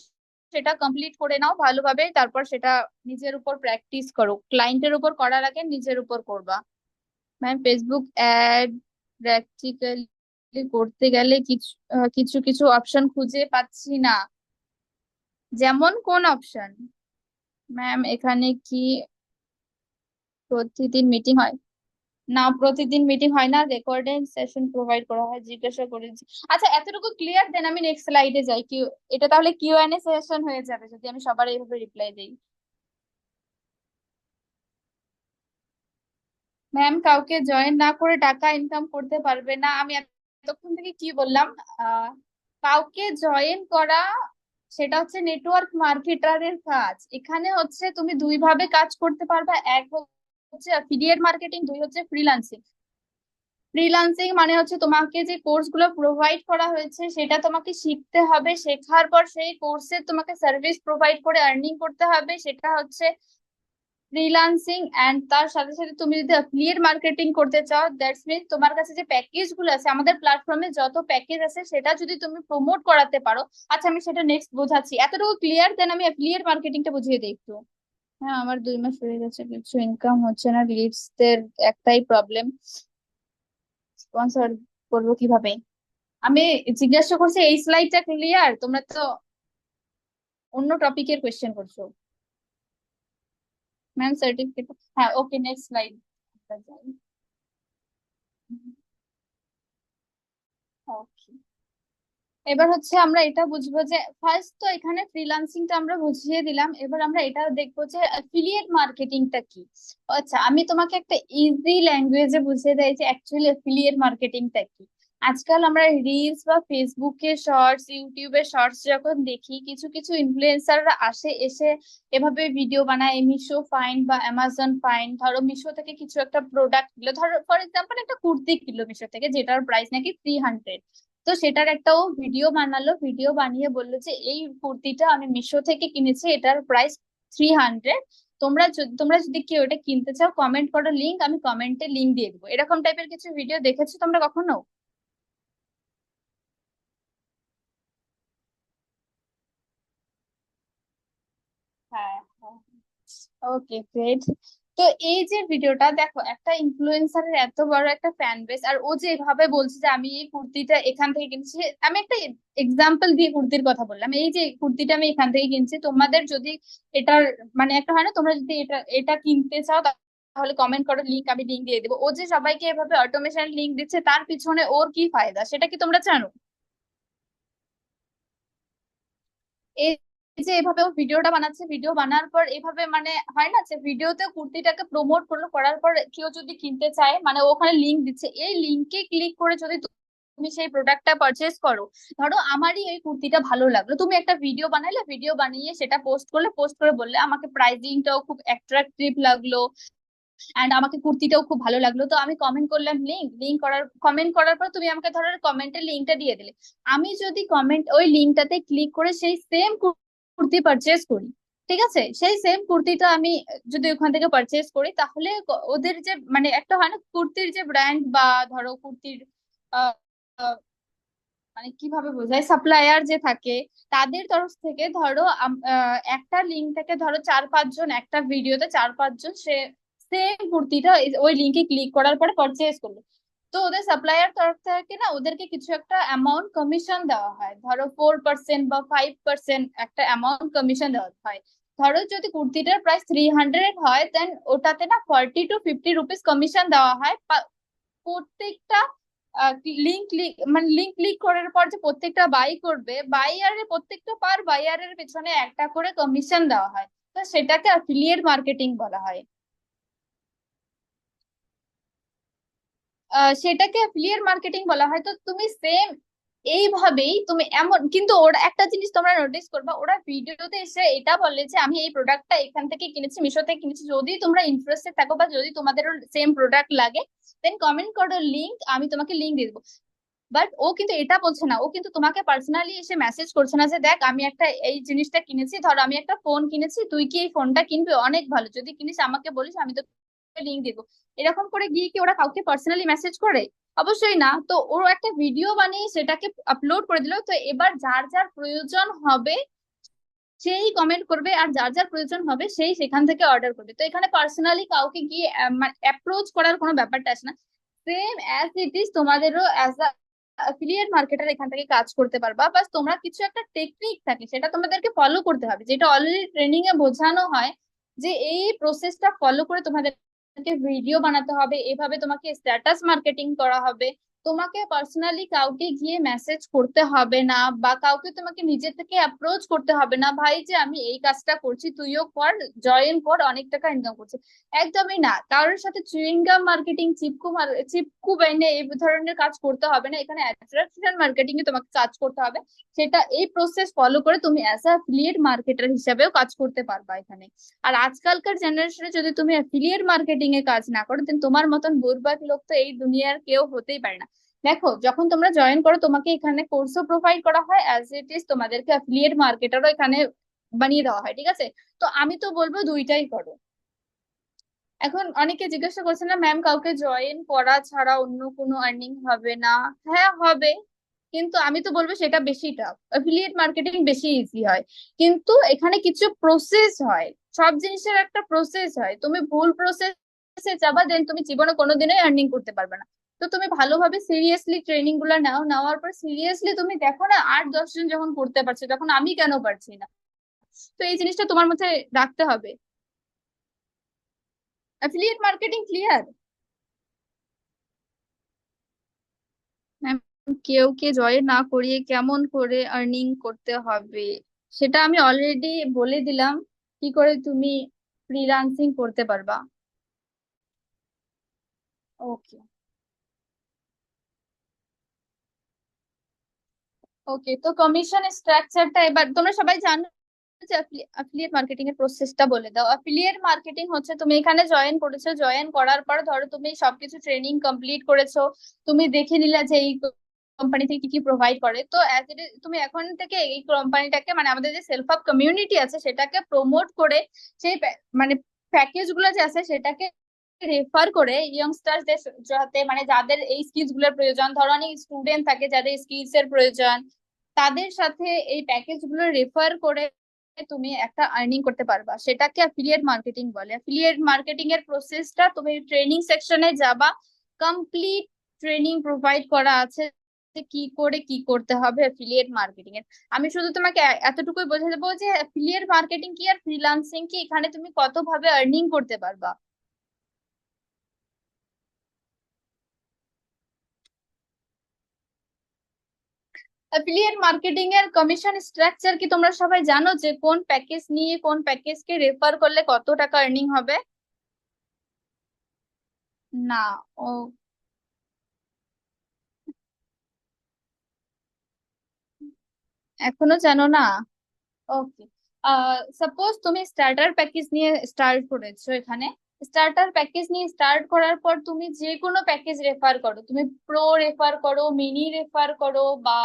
সেটা কমপ্লিট করে নাও ভালোভাবে, তারপর সেটা নিজের উপর প্র্যাকটিস করো, ক্লায়েন্টের উপর করার আগে নিজের উপর করবা। ম্যাম ফেসবুক অ্যাড প্র্যাকটিক্যালি করতে গেলে কিছু কিছু কিছু অপশন খুঁজে পাচ্ছি না। যেমন কোন অপশন? ম্যাম এখানে কি প্রতিদিন মিটিং হয়? না, প্রতিদিন মিটিং হয় না, রেকর্ডেড সেশন প্রোভাইড করা হয়, জিজ্ঞাসা করেছি। আচ্ছা এতটুকু ক্লিয়ার, দেন আমি নেক্সট স্লাইডে যাই। কিউ, এটা তাহলে কিউ এন্ড এ সেশন হয়ে যাবে যদি আমি সবার এইভাবে রিপ্লাই দিই। ম্যাম কাউকে জয়েন না করে টাকা ইনকাম করতে পারবে না, আমি এতক্ষণ থেকে কি বললাম? আহ কাউকে জয়েন করা সেটা হচ্ছে নেটওয়ার্ক মার্কেটারের কাজ। এখানে হচ্ছে তুমি দুই ভাবে কাজ করতে পারবে, এক হচ্ছে অ্যাফিলিয়েট মার্কেটিং, দুই হচ্ছে ফ্রিল্যান্সিং। ফ্রিল্যান্সিং মানে হচ্ছে তোমাকে যে কোর্স গুলো প্রোভাইড করা হয়েছে সেটা তোমাকে শিখতে হবে, শেখার পর সেই কোর্সে তোমাকে সার্ভিস প্রোভাইড করে আর্নিং করতে হবে, সেটা হচ্ছে ফ্রিল্যান্সিং। এন্ড তার সাথে সাথে তুমি যদি অ্যাফিলিয়েট মার্কেটিং করতে চাও, দ্যাটস মিন তোমার কাছে যে প্যাকেজ গুলো আছে, আমাদের প্ল্যাটফর্মে যত প্যাকেজ আছে সেটা যদি তুমি প্রমোট করাতে পারো। আচ্ছা আমি সেটা নেক্সট বোঝাচ্ছি, এতটুকু ক্লিয়ার, দেন আমি অ্যাফিলিয়েট মার্কেটিংটা বুঝিয়ে দিই একটু। হ্যাঁ আমার 2 মাস হয়ে গেছে, কিছু ইনকাম হচ্ছে না, লিডস দের একটাই প্রবলেম, স্পন্সর করবো কিভাবে? আমি জিজ্ঞাসা করছি এই স্লাইডটা ক্লিয়ার, তোমরা তো অন্য টপিকের কোয়েশ্চেন করছো। ম্যাম সার্টিফিকেট, হ্যাঁ ওকে নেক্সট স্লাইড। ওকে, এবার হচ্ছে আমরা এটা বুঝবো যে ফার্স্ট তো এখানে ফ্রিল্যান্সিংটা আমরা বুঝিয়ে দিলাম, এবার আমরা এটা দেখবো যে অ্যাফিলিয়েট মার্কেটিংটা কি। আচ্ছা আমি তোমাকে একটা ইজি ল্যাঙ্গুয়েজে বুঝিয়ে দেই যে অ্যাকচুয়ালি অ্যাফিলিয়েট মার্কেটিংটা কি। আজকাল আমরা রিলস বা ফেসবুকে শর্টস, ইউটিউবে শর্টস যখন দেখি, কিছু কিছু ইনফ্লুয়েন্সাররা আসে, এসে এভাবে ভিডিও বানায়, মিশো ফাইন বা অ্যামাজন ফাইন, ধরো মিশো থেকে কিছু একটা প্রোডাক্ট কিনলো, ধরো ফর এক্সাম্পল একটা কুর্তি কিনলো মিশো থেকে, যেটার প্রাইস নাকি 300। তো সেটার একটা ও ভিডিও বানালো, ভিডিও বানিয়ে বললো যে এই কুর্তিটা আমি মিশো থেকে কিনেছি, এটার প্রাইস 300। তোমরা যদি কেউ এটা কিনতে চাও কমেন্ট করো লিঙ্ক, আমি কমেন্টে লিঙ্ক দিয়ে দিবো। এরকম টাইপের কিছু ভিডিও দেখেছো তোমরা কখনো? হ্যাঁ, ওকে গ্রেট। তো এই যে ভিডিওটা দেখো, একটা ইনফ্লুয়েন্সারের এত বড় একটা ফ্যান বেস, আর ও যে এভাবে বলছে যে আমি এই কুর্তিটা এখান থেকে কিনছি, আমি একটা এক্সাম্পল দিয়ে কুর্তির কথা বললাম, এই যে কুর্তিটা আমি এখান থেকে কিনছি, তোমাদের যদি এটার মানে একটা হয় না, তোমরা যদি এটা এটা কিনতে চাও তাহলে কমেন্ট করো লিঙ্ক, আমি লিঙ্ক দিয়ে দেবো। ও যে সবাইকে এভাবে অটোমেশন লিঙ্ক দিচ্ছে, তার পিছনে ওর কি ফায়দা সেটা কি তোমরা জানো? এই যে এভাবে ও ভিডিওটা বানাচ্ছে, ভিডিও বানার পর এভাবে মানে হয় না যে ভিডিওতে কুর্তিটাকে প্রমোট করলো, করার পর কেউ যদি কিনতে চায় মানে ওখানে লিংক দিচ্ছে, এই লিংকে ক্লিক করে যদি তুমি সেই প্রোডাক্টটা পারচেস করো, ধরো আমারই এই কুর্তিটা ভালো লাগলো, তুমি একটা ভিডিও বানালে, ভিডিও বানিয়ে সেটা পোস্ট করলে, পোস্ট করে বললে আমাকে প্রাইসিংটাও খুব অ্যাট্রাকটিভ লাগলো এন্ড আমাকে কুর্তিটাও খুব ভালো লাগলো, তো আমি কমেন্ট করলাম লিঙ্ক, কমেন্ট করার পর তুমি আমাকে ধরো কমেন্টের লিঙ্কটা দিয়ে দিলে, আমি যদি কমেন্ট ওই লিঙ্কটাতে ক্লিক করে সেই সেম কুর্তি পারচেস করি, ঠিক আছে, সেই সেম কুর্তিটা আমি যদি ওখান থেকে পারচেস করি, তাহলে ওদের যে মানে একটা হয় না কুর্তির যে ব্র্যান্ড বা ধরো কুর্তির আহ, আহ, মানে কিভাবে বোঝায়, সাপ্লায়ার যে থাকে, তাদের তরফ থেকে ধরো একটা লিঙ্ক থেকে ধরো 4-5 জন, একটা ভিডিওতে 4-5 জন সে সেম কুর্তিটা ওই লিঙ্কে ক্লিক করার পরে পারচেস করলো, তো ওদের সাপ্লায়ার তরফ থেকে না ওদেরকে কিছু একটা অ্যামাউন্ট কমিশন দেওয়া হয়, ধরো 4% বা 5% একটা অ্যামাউন্ট কমিশন দেওয়া হয়। ধরো যদি কুর্তিটার প্রাইস 300 হয়, দেন ওটাতে না 40 to 50 রুপিস কমিশন দেওয়া হয় প্রত্যেকটা লিঙ্ক ক্লিক করার পর যে প্রত্যেকটা বাই করবে, বাইয়ারের প্রত্যেকটা পার বাইয়ারের পেছনে একটা করে কমিশন দেওয়া হয়, তো সেটাকে অ্যাফিলিয়েট মার্কেটিং বলা হয়। সেটাকে অ্যাফিলিয়েট মার্কেটিং বলা হয়। তো তুমি সেম এইভাবেই তুমি এমন, কিন্তু ওরা একটা জিনিস তোমরা নোটিস করবা, ওরা ভিডিওতে এসে এটা বলে যে আমি এই প্রোডাক্টটা এখান থেকে কিনেছি, মিশো থেকে কিনেছি। যদি তোমরা ইন্টারেস্টেড থাকো বা যদি তোমাদের সেম প্রোডাক্ট লাগে, দেন কমেন্ট করো লিংক, আমি তোমাকে লিংক দিয়ে দেবো। বাট ও কিন্তু এটা বলছে না, ও কিন্তু তোমাকে পার্সোনালি এসে মেসেজ করছে না যে দেখ আমি একটা এই জিনিসটা কিনেছি, ধর আমি একটা ফোন কিনেছি, তুই কি এই ফোনটা কিনবি, অনেক ভালো, যদি কিনিস আমাকে বলিস, আমি তোকে লিংক দিব। এরকম করে গিয়ে কি ওরা কাউকে পার্সোনালি মেসেজ করে? অবশ্যই না। তো ওর একটা ভিডিও বানিয়ে সেটাকে আপলোড করে দিল, তো এবার যার যার প্রয়োজন হবে সেই কমেন্ট করবে, আর যার যার প্রয়োজন হবে সেই সেখান থেকে অর্ডার করবে। তো এখানে পার্সোনালি কাউকে গিয়ে অ্যাপ্রোচ করার কোনো ব্যাপারটা আসে না। সেম অ্যাজ ইট ইজ তোমাদেরও অ্যাজ আ অ্যাফিলিয়েট মার্কেটার এখান থেকে কাজ করতে পারবা। বাস তোমরা কিছু একটা টেকনিক থাকে সেটা তোমাদেরকে ফলো করতে হবে, যেটা অলরেডি ট্রেনিং এ বোঝানো হয়, যে এই প্রসেসটা ফলো করে তোমাদেরকে ভিডিও বানাতে হবে, এভাবে তোমাকে স্ট্যাটাস মার্কেটিং করা হবে। তোমাকে পার্সোনালি কাউকে গিয়ে মেসেজ করতে হবে না, বা কাউকে তোমাকে নিজে থেকে অ্যাপ্রোচ করতে হবে না, ভাই যে আমি এই কাজটা করছি তুইও কর, জয়েন কর, অনেক টাকা ইনকাম করছি। একদমই না। কারোর সাথে চুইংগাম মার্কেটিং, চিপকু বাইনে এই ধরনের কাজ করতে হবে না। এখানে অ্যাট্রাকশন মার্কেটিং এ তোমাকে কাজ করতে হবে। সেটা এই প্রসেস ফলো করে তুমি অ্যাজ আ অ্যাফিলিয়েট মার্কেটার হিসাবেও কাজ করতে পারবা এখানে। আর আজকালকার জেনারেশনে যদি তুমি অ্যাফিলিয়েট মার্কেটিং এ কাজ না করো, দেন তোমার মতন বুর্বাক লোক তো এই দুনিয়ার কেউ হতেই পারে না। দেখো, যখন তোমরা জয়েন করো তোমাকে এখানে কোর্সও প্রোভাইড করা হয়, অ্যাজ ইট ইজ তোমাদেরকে অ্যাফিলিয়েট মার্কেটারও এখানে বানিয়ে দেওয়া হয়, ঠিক আছে? তো আমি তো বলবো দুইটাই করো। এখন অনেকে জিজ্ঞাসা করছে না ম্যাম, কাউকে জয়েন করা ছাড়া অন্য কোনো আর্নিং হবে না? হ্যাঁ হবে, কিন্তু আমি তো বলবো সেটা বেশি টাফ, অ্যাফিলিয়েট মার্কেটিং বেশি ইজি হয়। কিন্তু এখানে কিছু প্রসেস হয়, সব জিনিসের একটা প্রসেস হয়, তুমি ভুল প্রসেসে যাবা দেন তুমি জীবনে কোনোদিনই আর্নিং করতে পারবে না। তো তুমি ভালোভাবে সিরিয়াসলি ট্রেনিং গুলো নাও, নেওয়ার পর সিরিয়াসলি তুমি দেখো না 8-10 জন যখন করতে পারছে, তখন আমি কেন পারছি না? তো এই জিনিসটা তোমার মধ্যে রাখতে হবে। Affiliate marketing clear? ম্যাম, কেউ কে জয়েন না করিয়ে কেমন করে আর্নিং করতে হবে সেটা আমি অলরেডি বলে দিলাম, কি করে তুমি ফ্রিল্যান্সিং করতে পারবা। ওকে। ওকে, তো কমিশন স্ট্রাকচারটা এবার তোমরা সবাই জানো যে অ্যাফিলিয়েট মার্কেটিং এর প্রসেসটা বলে দাও। অ্যাফিলিয়েট মার্কেটিং হচ্ছে তুমি এখানে জয়েন করেছো, জয়েন করার পর ধরো তুমি সবকিছু ট্রেনিং কমপ্লিট করেছো, তুমি দেখে নিলা যে এই কোম্পানি থেকে কি কি প্রোভাইড করে, তো অ্যাজ ইট তুমি এখন থেকে এই কোম্পানিটাকে, মানে আমাদের যে সেলফ আপ কমিউনিটি আছে সেটাকে প্রমোট করে, সেই মানে প্যাকেজ গুলো যে আছে সেটাকে রেফার করে ইয়ংস্টারদের, যাতে মানে যাদের এই স্কিলস গুলোর প্রয়োজন, ধরো অনেক স্টুডেন্ট থাকে যাদের স্কিলস এর প্রয়োজন, তাদের সাথে এই প্যাকেজ গুলো রেফার করে তুমি একটা আর্নিং করতে পারবা। সেটাকে অ্যাফিলিয়েট মার্কেটিং বলে। অ্যাফিলিয়েট মার্কেটিং এর প্রসেসটা তুমি ট্রেনিং সেকশনে যাবা, কমপ্লিট ট্রেনিং প্রোভাইড করা আছে যে কি করে কি করতে হবে অ্যাফিলিয়েট মার্কেটিং এর। আমি শুধু তোমাকে এতটুকুই বোঝা দেবো যে অ্যাফিলিয়েট মার্কেটিং কি আর ফ্রিল্যান্সিং কি, এখানে তুমি কত ভাবে আর্নিং করতে পারবা। অ্যাফিলিয়েট মার্কেটিং এর কমিশন স্ট্রাকচার কি তোমরা সবাই জানো, যে কোন প্যাকেজ নিয়ে কোন প্যাকেজকে রেফার করলে কত টাকা আর্নিং হবে? না। ও, এখনো জানো না? ওকে। সাপোজ তুমি স্টার্টার প্যাকেজ নিয়ে স্টার্ট করেছো এখানে, স্টার্টার প্যাকেজ নিয়ে স্টার্ট করার পর তুমি যে কোনো প্যাকেজ রেফার করো, তুমি প্রো রেফার করো, মিনি রেফার করো, বা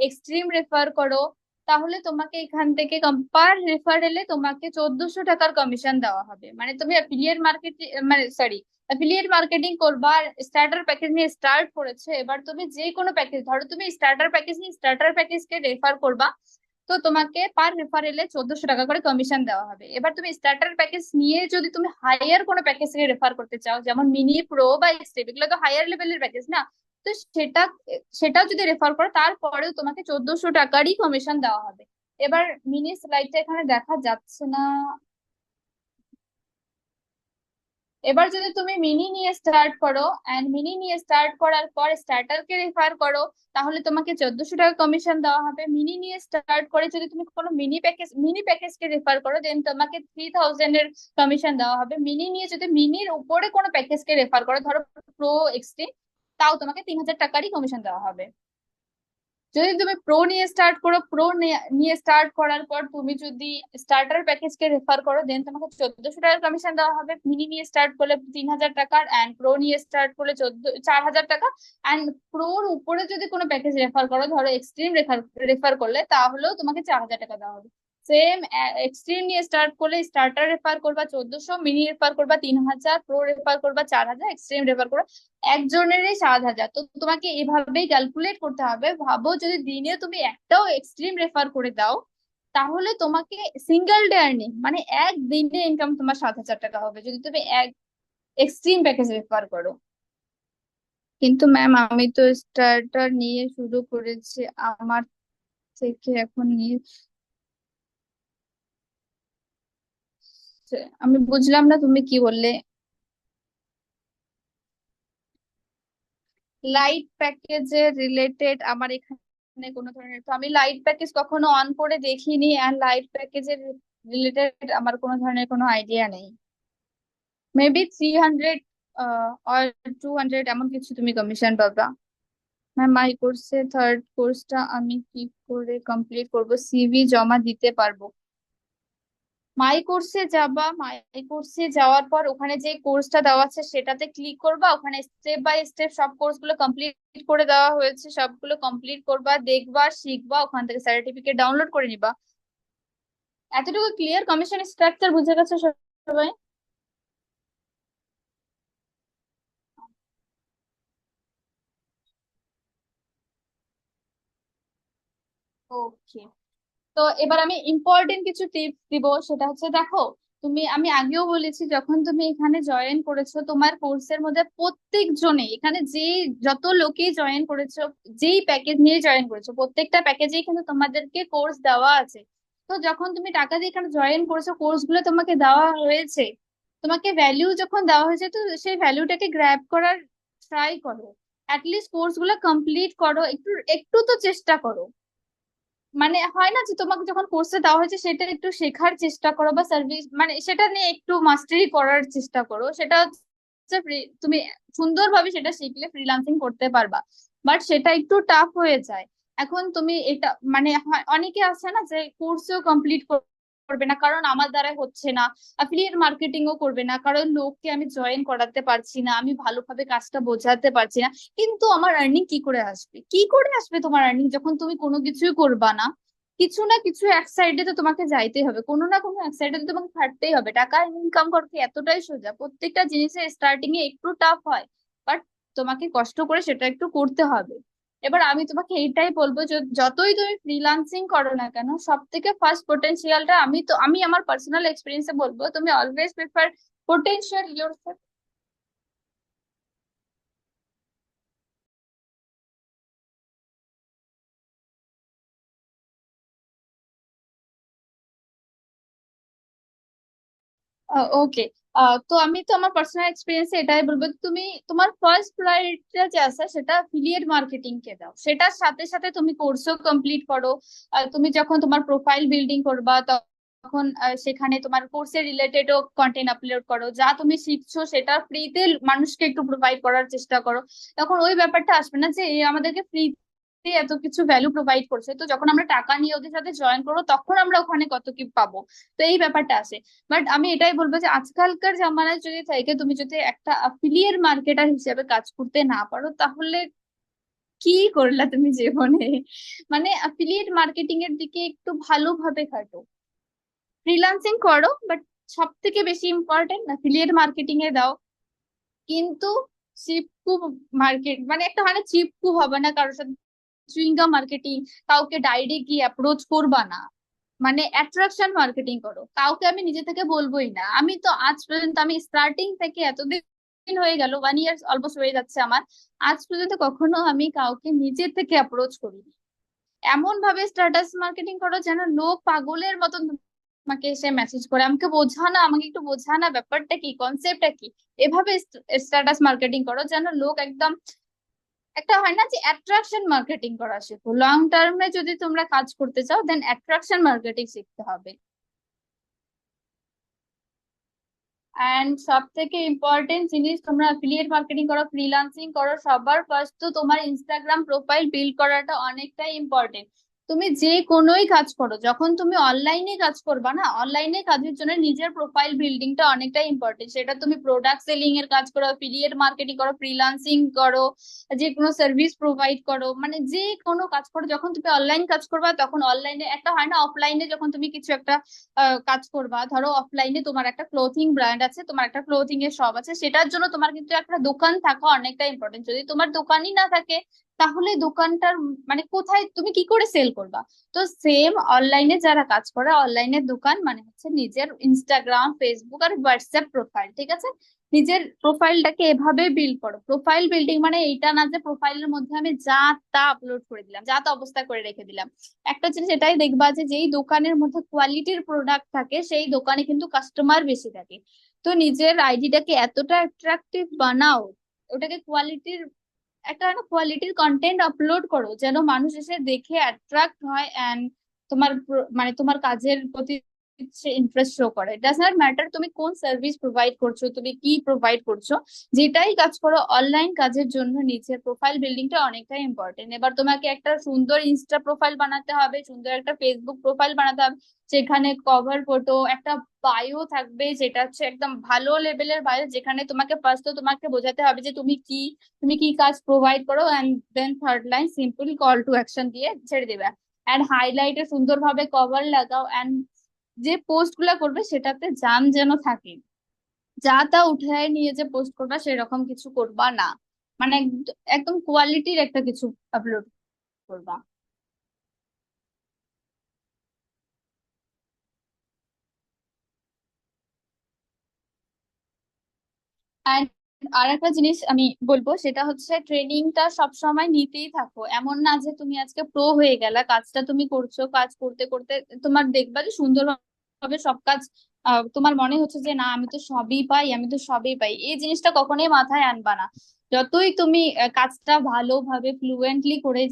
এক্সট্রিম রেফার করো, তাহলে তোমাকে এখান থেকে পার রেফারেলে তোমাকে 1400 টাকার কমিশন দেওয়া হবে। মানে তুমি অ্যাফিলিয়েট মার্কেট, মানে সরি, অ্যাফিলিয়েট মার্কেটিং করবা, স্টার্টার প্যাকেজ নিয়ে স্টার্ট করেছে, এবার তুমি যে কোনো প্যাকেজ, ধরো তুমি স্টার্টার প্যাকেজ নিয়ে স্টার্টার প্যাকেজকে রেফার করবা, তো তোমাকে পার রেফারেলে 1400 টাকা করে কমিশন দেওয়া হবে। এবার তুমি স্টার্টার প্যাকেজ নিয়ে যদি তুমি হায়ার কোনো প্যাকেজকে রেফার করতে চাও, যেমন মিনি, প্রো বা এক্সট্রিম, এগুলো তো হায়ার লেভেলের প্যাকেজ না, তো সেটাও যদি রেফার করো তারপরেও তোমাকে 1400 টাকারই কমিশন দেওয়া হবে। এবার মিনি স্লাইডটা এখানে দেখা যাচ্ছে না। এবার যদি তুমি মিনি নিয়ে স্টার্ট করো, এন্ড মিনি নিয়ে স্টার্ট করার পর স্টার্টারকে রেফার করো, তাহলে তোমাকে 1400 টাকা কমিশন দেওয়া হবে। মিনি নিয়ে স্টার্ট করে যদি তুমি কোনো মিনি প্যাকেজকে রেফার করো, দেন তোমাকে 3000 এর কমিশন দেওয়া হবে। মিনি নিয়ে যদি মিনির উপরে কোনো প্যাকেজকে রেফার করো, ধরো প্রো, এক্সট্রিম, তাও তোমাকে 3000 টাকারই কমিশন দেওয়া হবে। যদি তুমি প্রো নিয়ে স্টার্ট করো, প্রো নিয়ে স্টার্ট করার পর তুমি যদি স্টার্টার প্যাকেজকে রেফার করো, দেন তোমাকে 1400 টাকার কমিশন দেওয়া হবে। মিনি নিয়ে স্টার্ট করলে 3000 টাকার, অ্যান্ড প্রো নিয়ে স্টার্ট করলে 4000 টাকা। অ্যান্ড প্রোর উপরে যদি কোনো প্যাকেজ রেফার করো, ধরো এক্সট্রিম রেফার রেফার করলে, তাহলেও তোমাকে 4000 টাকা দেওয়া হবে। সেম এক্সট্রিম নিয়ে স্টার্ট করলে স্টার্টার রেফার করবা 1400, মিনি রেফার করবা 3000, প্রো রেফার করবা 4000, এক্সট্রিম রেফার করবা একজনেরই 7,000। তো তোমাকে এভাবেই ক্যালকুলেট করতে হবে। ভাবো যদি দিনে তুমি একটাও এক্সট্রিম রেফার করে দাও, তাহলে তোমাকে সিঙ্গেল ডে আর্নিং মানে একদিনে ইনকাম তোমার 7,000 টাকা হবে, যদি তুমি এক এক্সট্রিম প্যাকেজ রেফার করো। কিন্তু ম্যাম আমি তো স্টার্টার নিয়ে শুরু করেছি, আমার থেকে এখন নিয়ে আমি বুঝলাম না তুমি কি বললে। লাইট প্যাকেজের রিলেটেড আমার এখানে কোনো ধরনের, তো আমি লাইট প্যাকেজ কখনো অন করে দেখিনি, আর লাইট প্যাকেজের রিলেটেড আমার কোনো ধরনের কোনো আইডিয়া নেই। মেবি 300 আর 200 এমন কিছু তুমি কমিশন পাবা। ম্যাম মাই কোর্সে থার্ড কোর্সটা আমি কি করে কমপ্লিট করব, সিভি জমা দিতে পারবো? মাই কোর্সে যাবা, মাই কোর্সে যাওয়ার পর ওখানে যে কোর্সটা দেওয়া আছে সেটাতে ক্লিক করবা, ওখানে স্টেপ বাই স্টেপ সব কোর্স গুলো কমপ্লিট করে দেওয়া হয়েছে, সবগুলো কমপ্লিট করবা, দেখবা, শিখবা, ওখান থেকে সার্টিফিকেট ডাউনলোড করে নিবা। এতটুকু ক্লিয়ার কমিশন স্ট্রাকচার বুঝে গেছে সবাই? ওকে, তো এবার আমি ইম্পর্টেন্ট কিছু টিপস দিব। সেটা হচ্ছে দেখো, তুমি আমি আগেও বলেছি, যখন তুমি এখানে জয়েন করেছো তোমার কোর্সের মধ্যে প্রত্যেক জনে, এখানে যে যত লোকেই জয়েন করেছো, যেই প্যাকেজ নিয়ে জয়েন করেছো, প্রত্যেকটা প্যাকেজেই কিন্তু তোমাদেরকে কোর্স দেওয়া আছে। তো যখন তুমি টাকা দিয়ে এখানে জয়েন করেছো, কোর্স গুলো তোমাকে দেওয়া হয়েছে, তোমাকে ভ্যালু যখন দেওয়া হয়েছে, তো সেই ভ্যালুটাকে গ্র্যাব করার ট্রাই করো। অ্যাটলিস্ট কোর্স গুলো কমপ্লিট করো, একটু একটু তো চেষ্টা করো। মানে হয় না যে তোমাকে যখন কোর্সে দেওয়া হয়েছে সেটা একটু শেখার চেষ্টা করো, বা সার্ভিস মানে সেটা নিয়ে একটু মাস্টারি করার চেষ্টা করো। সেটা হচ্ছে তুমি সুন্দরভাবে সেটা শিখলে ফ্রিল্যান্সিং করতে পারবা। বাট সেটা একটু টাফ হয়ে যায়। এখন তুমি এটা মানে অনেকে আছে না যে কোর্সও কমপ্লিট করবে না কারণ আমার দ্বারা হচ্ছে না, অ্যাফিলিয়েট মার্কেটিং ও করবে না কারণ লোককে আমি জয়েন করাতে পারছি না, আমি ভালোভাবে কাজটা বোঝাতে পারছি না। কিন্তু আমার আর্নিং কি করে আসবে, কি করে আসবে তোমার আর্নিং যখন তুমি কোনো কিছুই করবা না? কিছু না কিছু এক সাইডে তো তোমাকে যাইতেই হবে, কোনো না কোনো এক সাইডে তো তোমাকে খাটতেই হবে। টাকা ইনকাম করতে এতটাই সোজা, প্রত্যেকটা জিনিসের স্টার্টিং এ একটু টাফ হয়, বাট তোমাকে কষ্ট করে সেটা একটু করতে হবে। এবার আমি তোমাকে এইটাই বলবো যে যতই তুমি ফ্রিল্যান্সিং করো না কেন, সব থেকে ফার্স্ট পোটেনশিয়ালটা আমি আমার পার্সোনাল এক্সপিরিয়েন্সে বলবো, তুমি অলওয়েজ প্রিফার পোটেনশিয়াল ইয়োর। ওকে, তো আমি তো আমার পার্সোনাল এক্সপিরিয়েন্সে এটাই বলবো, তুমি তোমার ফার্স্ট প্রায়োরিটিটা যে আছে সেটা অ্যাফিলিয়েট মার্কেটিং কে দাও, সেটার সাথে সাথে তুমি কোর্সও কমপ্লিট করো। তুমি যখন তোমার প্রোফাইল বিল্ডিং করবা, তখন সেখানে তোমার কোর্সের রিলেটেডও কন্টেন্ট আপলোড করো, যা তুমি শিখছো সেটা ফ্রিতে মানুষকে একটু প্রোভাইড করার চেষ্টা করো। তখন ওই ব্যাপারটা আসবে না যে এ আমাদেরকে ফ্রি এত কিছু ভ্যালু প্রোভাইড করছে, তো যখন আমরা টাকা নিয়ে ওদের সাথে জয়েন করবো তখন আমরা ওখানে কত কি পাবো। তো এই ব্যাপারটা আসে। বাট আমি এটাই বলবো যে আজকালকার জামানায় যদি থেকে তুমি যদি একটা অ্যাফিলিয়েট মার্কেটার হিসেবে কাজ করতে না পারো, তাহলে কি করলা তুমি জীবনে? মানে অ্যাফিলিয়েট মার্কেটিং এর দিকে একটু ভালোভাবে খাটো। ফ্রিল্যান্সিং করো, বাট সব থেকে বেশি ইম্পর্টেন্ট অ্যাফিলিয়েট মার্কেটিং এ দাও। কিন্তু চিপকু মার্কেট মানে একটা মানে চিপকু হবে না কারোর সাথে, চুইংগাম মার্কেটিং, কাউকে ডাইরেক্ট গিয়ে অ্যাপ্রোচ করবা না। মানে অ্যাট্রাকশন মার্কেটিং করো। কাউকে আমি নিজে থেকে বলবোই না, আমি তো আজ পর্যন্ত আমি স্টার্টিং থেকে এতদিন হয়ে গেল, 1 ইয়ার অলমোস্ট হয়ে যাচ্ছে আমার, আজ পর্যন্ত কখনো আমি কাউকে নিজে থেকে অ্যাপ্রোচ করিনি। এমন ভাবে স্ট্যাটাস মার্কেটিং করো যেন লোক পাগলের মতন তোমাকে এসে মেসেজ করে, আমাকে বোঝানা, আমাকে একটু বোঝানা ব্যাপারটা কি, কনসেপ্টটা কি। এভাবে স্ট্যাটাস মার্কেটিং করো যেন লোক একদম, একটা হয় না যে অ্যাট্রাকশন মার্কেটিং করা শেখো। লং টার্মে যদি তোমরা কাজ করতে চাও, দেন অ্যাট্রাকশন মার্কেটিং শিখতে হবে। অ্যান্ড সব থেকে ইম্পর্টেন্ট জিনিস, তোমরা অ্যাফিলিয়েট মার্কেটিং করো, ফ্রিল্যান্সিং করো, সবার ফার্স্ট তো তোমার ইনস্টাগ্রাম প্রোফাইল বিল্ড করাটা অনেকটাই ইম্পর্টেন্ট। তুমি যে কোনোই কাজ করো, যখন তুমি অনলাইনে কাজ করবা না, অনলাইনে কাজের জন্য নিজের প্রোফাইল বিল্ডিংটা অনেকটাই ইম্পর্টেন্ট। সেটা তুমি প্রোডাক্ট সেলিং এর কাজ করো, অ্যাফিলিয়েট মার্কেটিং করো, ফ্রিল্যান্সিং করো, যে কোনো সার্ভিস প্রোভাইড করো, মানে যে কোনো কাজ করো, যখন তুমি অনলাইন কাজ করবা তখন অনলাইনে একটা হয় না, অফলাইনে যখন তুমি কিছু একটা কাজ করবা, ধরো অফলাইনে তোমার একটা ক্লোথিং ব্র্যান্ড আছে, তোমার একটা ক্লোথিং এর শপ আছে, সেটার জন্য তোমার কিন্তু একটা দোকান থাকা অনেকটা ইম্পর্টেন্ট। যদি তোমার দোকানই না থাকে তাহলে দোকানটার মানে কোথায় তুমি কি করে সেল করবা? তো সেম অনলাইনে যারা কাজ করে, অনলাইনের দোকান মানে হচ্ছে নিজের ইনস্টাগ্রাম, ফেসবুক আর হোয়াটসঅ্যাপ প্রোফাইল, ঠিক আছে? নিজের প্রোফাইলটাকে এভাবে বিল্ড করো। প্রোফাইল বিল্ডিং মানে এইটা না যে প্রোফাইলের মধ্যে আমি যা তা আপলোড করে দিলাম, যা তা অবস্থা করে রেখে দিলাম। একটা জিনিস এটাই দেখবা যে যেই দোকানের মধ্যে কোয়ালিটির প্রোডাক্ট থাকে সেই দোকানে কিন্তু কাস্টমার বেশি থাকে। তো নিজের আইডিটাকে এতটা অ্যাট্রাকটিভ বানাও, ওটাকে কোয়ালিটির একটা না কোয়ালিটির কন্টেন্ট আপলোড করো যেন মানুষ এসে দেখে অ্যাট্রাক্ট হয়, এন্ড তোমার মানে তোমার কাজের প্রতি ইন্টারেস্ট শো করে। ডাজ নট ম্যাটার তুমি কোন সার্ভিস প্রোভাইড করছো, তুমি কি প্রোভাইড করছো, যেটাই কাজ করো অনলাইন কাজের জন্য নিজের প্রোফাইল বিল্ডিংটা অনেকটাই ইম্পর্টেন্ট। এবার তোমাকে একটা সুন্দর ইনস্টা প্রোফাইল বানাতে হবে, সুন্দর একটা ফেসবুক প্রোফাইল বানাতে হবে, যেখানে কভার ফটো, একটা বায়ো থাকবে যেটা হচ্ছে একদম ভালো লেভেলের বায়ো, যেখানে তোমাকে ফার্স্ট তো তোমাকে বোঝাতে হবে যে তুমি কি কাজ প্রোভাইড করো, and then third line simple call to action দিয়ে ছেড়ে দেবে। এন্ড হাইলাইটে সুন্দরভাবে কভার লাগাও, এন্ড যে পোস্ট গুলা করবে সেটাতে জান যেন থাকে, যা তা উঠায় নিয়ে যে পোস্ট করবা সেরকম কিছু করবা না, মানে একদম কোয়ালিটির একটা কিছু আপলোড করবা। And আর একটা জিনিস আমি বলবো সেটা হচ্ছে ট্রেনিংটা সব সময় নিতেই থাকো। এমন না যে তুমি আজকে প্রো হয়ে গেলা, কাজটা তুমি করছো, কাজ করতে করতে তোমার দেখবা যে সুন্দরভাবে সব কাজ তোমার মনে হচ্ছে যে না আমি তো সবই পাই, আমি তো সবই পাই, এই জিনিসটা কখনোই মাথায় আনবা না। যতই তুমি কাজটা ভালোভাবে ফ্লুয়েন্টলি করে